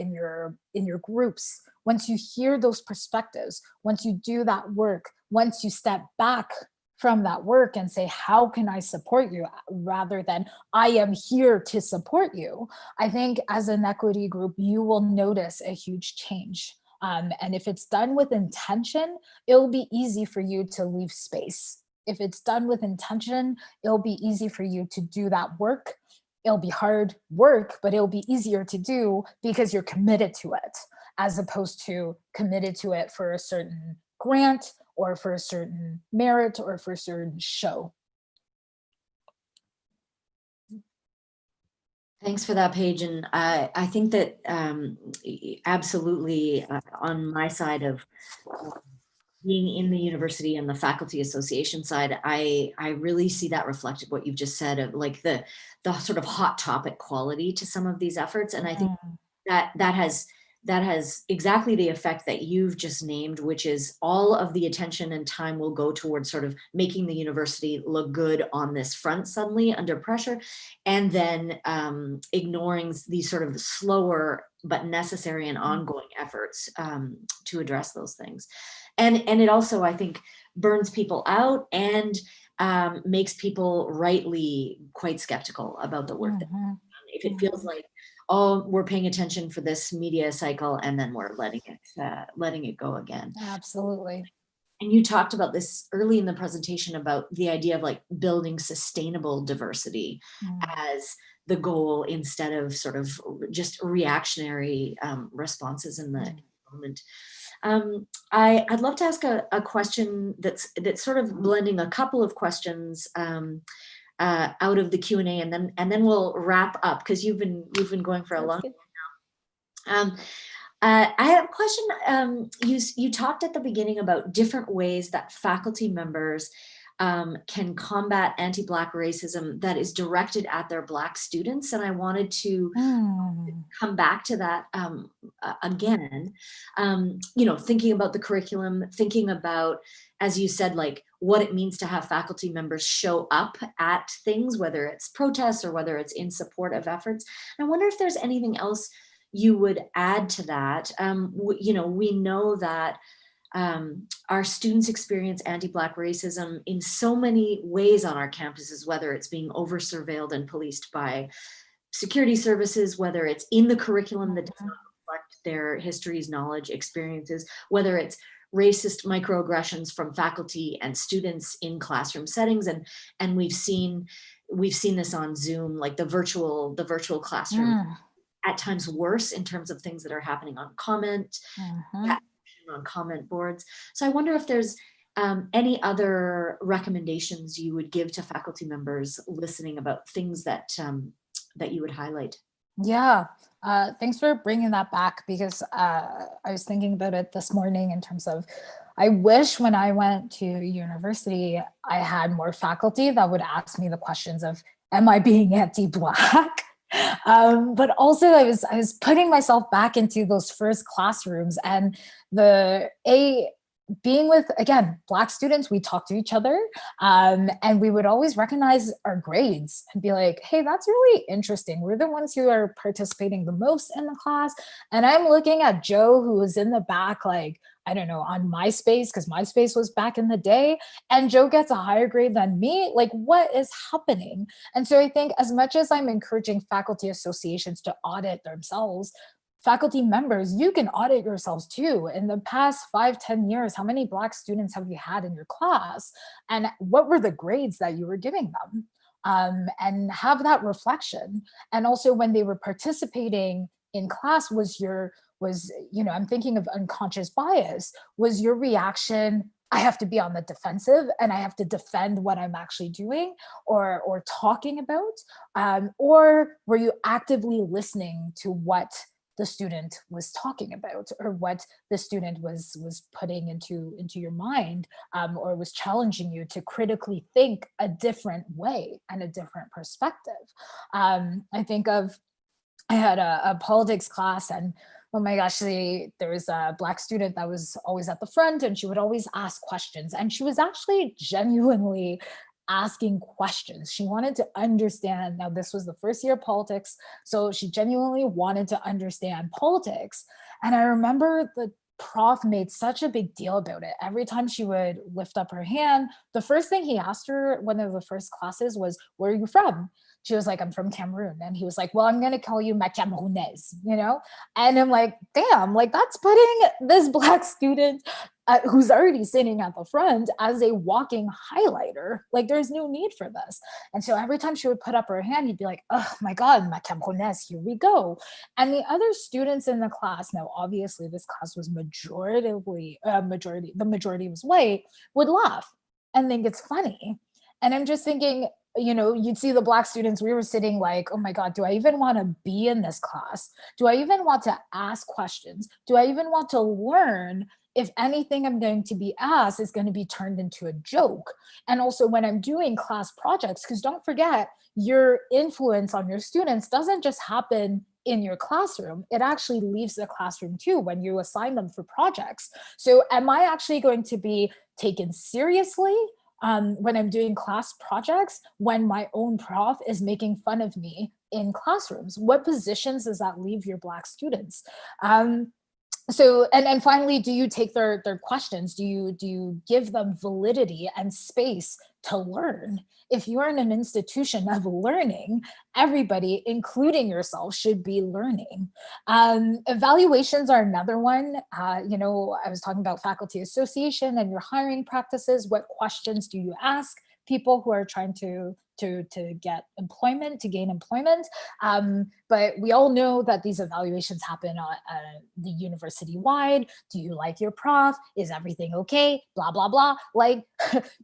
groups, once you hear those perspectives, once you do that work, once you step back from that work and say, how can I support you, rather than I am here to support you, I think as an equity group, you will notice a huge change. And if it's done with intention, it'll be easy for you to leave space. If it's done with intention, it'll be easy for you to do that work. It'll be hard work, but it'll be easier to do because you're committed to it, as opposed to committed to it for a certain grant or for a certain merit or for a certain show. Thanks for that, Paige. And I think that absolutely on my side of being in the university and the faculty association side, I really see that reflected what you've just said of like the sort of hot topic quality to some of these efforts. And I think that has exactly the effect that you've just named, which is all of the attention and time will go towards sort of making the university look good on this front suddenly under pressure, and then ignoring these sort of slower but necessary and ongoing efforts to address those things. And it also, I think, burns people out and makes people rightly quite skeptical about the work that they've done. If it feels like, oh, we're paying attention for this media cycle and then we're letting it go again. Absolutely. And you talked about this early in the presentation about the idea of like building sustainable diversity as the goal instead of sort of just reactionary responses in the moment. I'd love to ask a question that's sort of blending a couple of questions out of the Q&A, and then we'll wrap up because you've been going for a long time now. I have a question. You talked at the beginning about different ways that faculty members can combat anti-Black racism that is directed at their Black students. And I wanted to come back to that again, thinking about the curriculum, thinking about, as you said, like what it means to have faculty members show up at things, whether it's protests or whether it's in support of efforts. And I wonder if there's anything else you would add to that. We know that our students experience anti-Black racism in so many ways on our campuses, whether it's being over-surveilled and policed by security services, whether it's in the curriculum that does not reflect their histories, knowledge, experiences, whether it's racist microaggressions from faculty and students in classroom settings. And we've seen this on Zoom, like the virtual classroom, at times worse in terms of things that are happening on comment boards. So I wonder if there's any other recommendations you would give to faculty members listening about things that you would highlight. Yeah, thanks for bringing that back, because I was thinking about it this morning in terms of, I wish when I went to university, I had more faculty that would ask me the questions of, am I being anti-Black? But also I was putting myself back into those first classrooms, and being with, again, Black students, we talk to each other, and we would always recognize our grades and be like, hey, that's really interesting. We're the ones who are participating the most in the class. And I'm looking at Joe, who was in the back, like, I don't know, on MySpace, because MySpace was back in the day, and Joe gets a higher grade than me. Like, what is happening? And so I think, as much as I'm encouraging faculty associations to audit themselves, faculty members, you can audit yourselves too. In the past 5-10 years, how many Black students have you had in your class? And what were the grades that you were giving them? And have that reflection. And also, when they were participating in class, I'm thinking of unconscious bias, was your reaction, I have to be on the defensive and I have to defend what I'm actually doing or talking about? Or were you actively listening to what the student was talking about, or what the student was putting into your mind, or was challenging you to critically think a different way and a different perspective? I had a politics class, and oh my gosh, there was a Black student that was always at the front, and she would always ask questions, and she was actually genuinely asking questions. She wanted to understand. Now, this was the first year of politics, so she genuinely wanted to understand politics. And I remember the prof made such a big deal about it. Every time she would lift up her hand, the first thing he asked her, one of the first classes, was, where are you from? She was like, I'm from Cameroon. And he was like, well, I'm going to call you ma Camerounaise, And I'm like, damn, like, that's putting this Black student who's already sitting at the front as a walking highlighter. Like, there's no need for this. And so every time she would put up her hand, he'd be like, oh my God, ma Camerounaise, here we go. And the other students in the class, now obviously this class was the majority was white, would laugh and think it's funny. And I'm just thinking, you'd see the Black students, we were sitting like, oh my God, do I even want to be in this class? Do I even want to ask questions? Do I even want to learn if anything I'm going to be asked is going to be turned into a joke? And also, when I'm doing class projects, because don't forget, your influence on your students doesn't just happen in your classroom, it actually leaves the classroom too when you assign them for projects. So am I actually going to be taken seriously when I'm doing class projects, when my own prof is making fun of me in classrooms? What positions does that leave your Black students? So, and finally, do you take their questions? Do you give them validity and space to learn? If you're in an institution of learning, everybody, including yourself, should be learning. Evaluations are another one. I was talking about faculty association and your hiring practices. What questions do you ask people who are trying to get employment, to gain employment? But we all know that these evaluations happen the university-wide. Do you like your prof? Is everything okay? Blah, blah, blah. Like,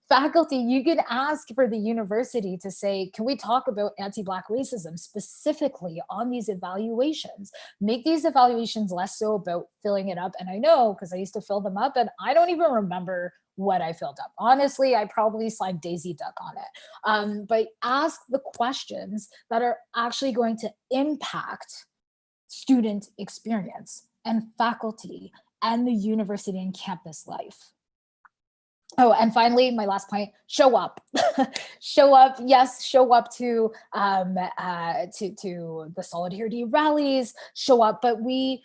faculty, you can ask for the university to say, can we talk about anti-Black racism specifically on these evaluations? Make these evaluations less so about filling it up. And I know, because I used to fill them up, and I don't even remember what I filled up. Honestly, I probably signed Daisy Duck on it. But ask the questions that are actually going to impact student experience and faculty and the university and campus life. Oh, and finally, my last point, show up. Show up, yes, show up to the solidarity rallies, show up, but we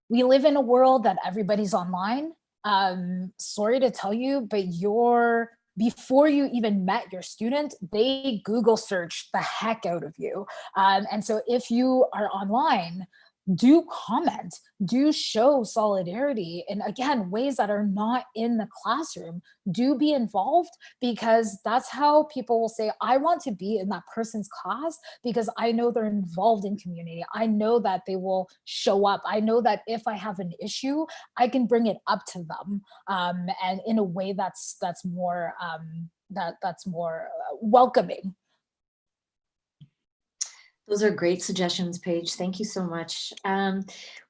live in a world that everybody's online. Sorry to tell you, but before you even met your student, they Google search the heck out of you. And so if you are online, do comment, do show solidarity, and again, ways that are not in the classroom. Do be involved, because that's how people will say, I want to be in that person's class because I know they're involved in community. I know that they will show up. I know that if I have an issue, I can bring it up to them, and in a way that's more welcoming. Those are great suggestions, Paige. Thank you so much.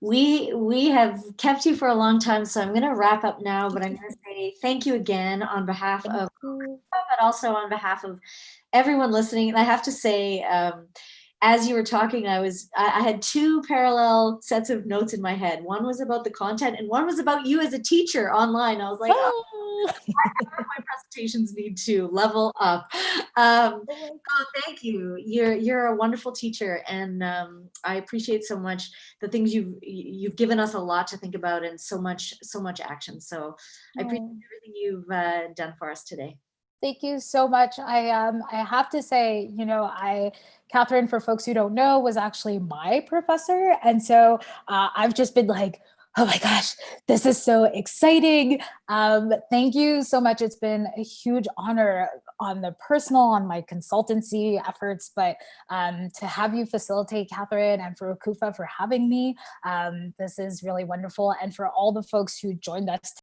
We have kept you for a long time, so I'm going to wrap up now, but I'm going to say thank you again on behalf of, but also on behalf of everyone listening. And I have to say, as you were talking, I had two parallel sets of notes in my head. One was about the content and one was about you as a teacher online. I was like, oh, my presentations need to level up. So thank you. You're a wonderful teacher, and I appreciate so much the things you've given us a lot to think about and so much action. So I appreciate everything you've done for us today. Thank you so much. I have to say, Catherine, for folks who don't know, was actually my professor. And so I've just been like, oh my gosh, this is so exciting. Thank you so much. It's been a huge honor on the personal, on my consultancy efforts, but to have you facilitate, Catherine, and for Okufa for having me. This is really wonderful. And for all the folks who joined us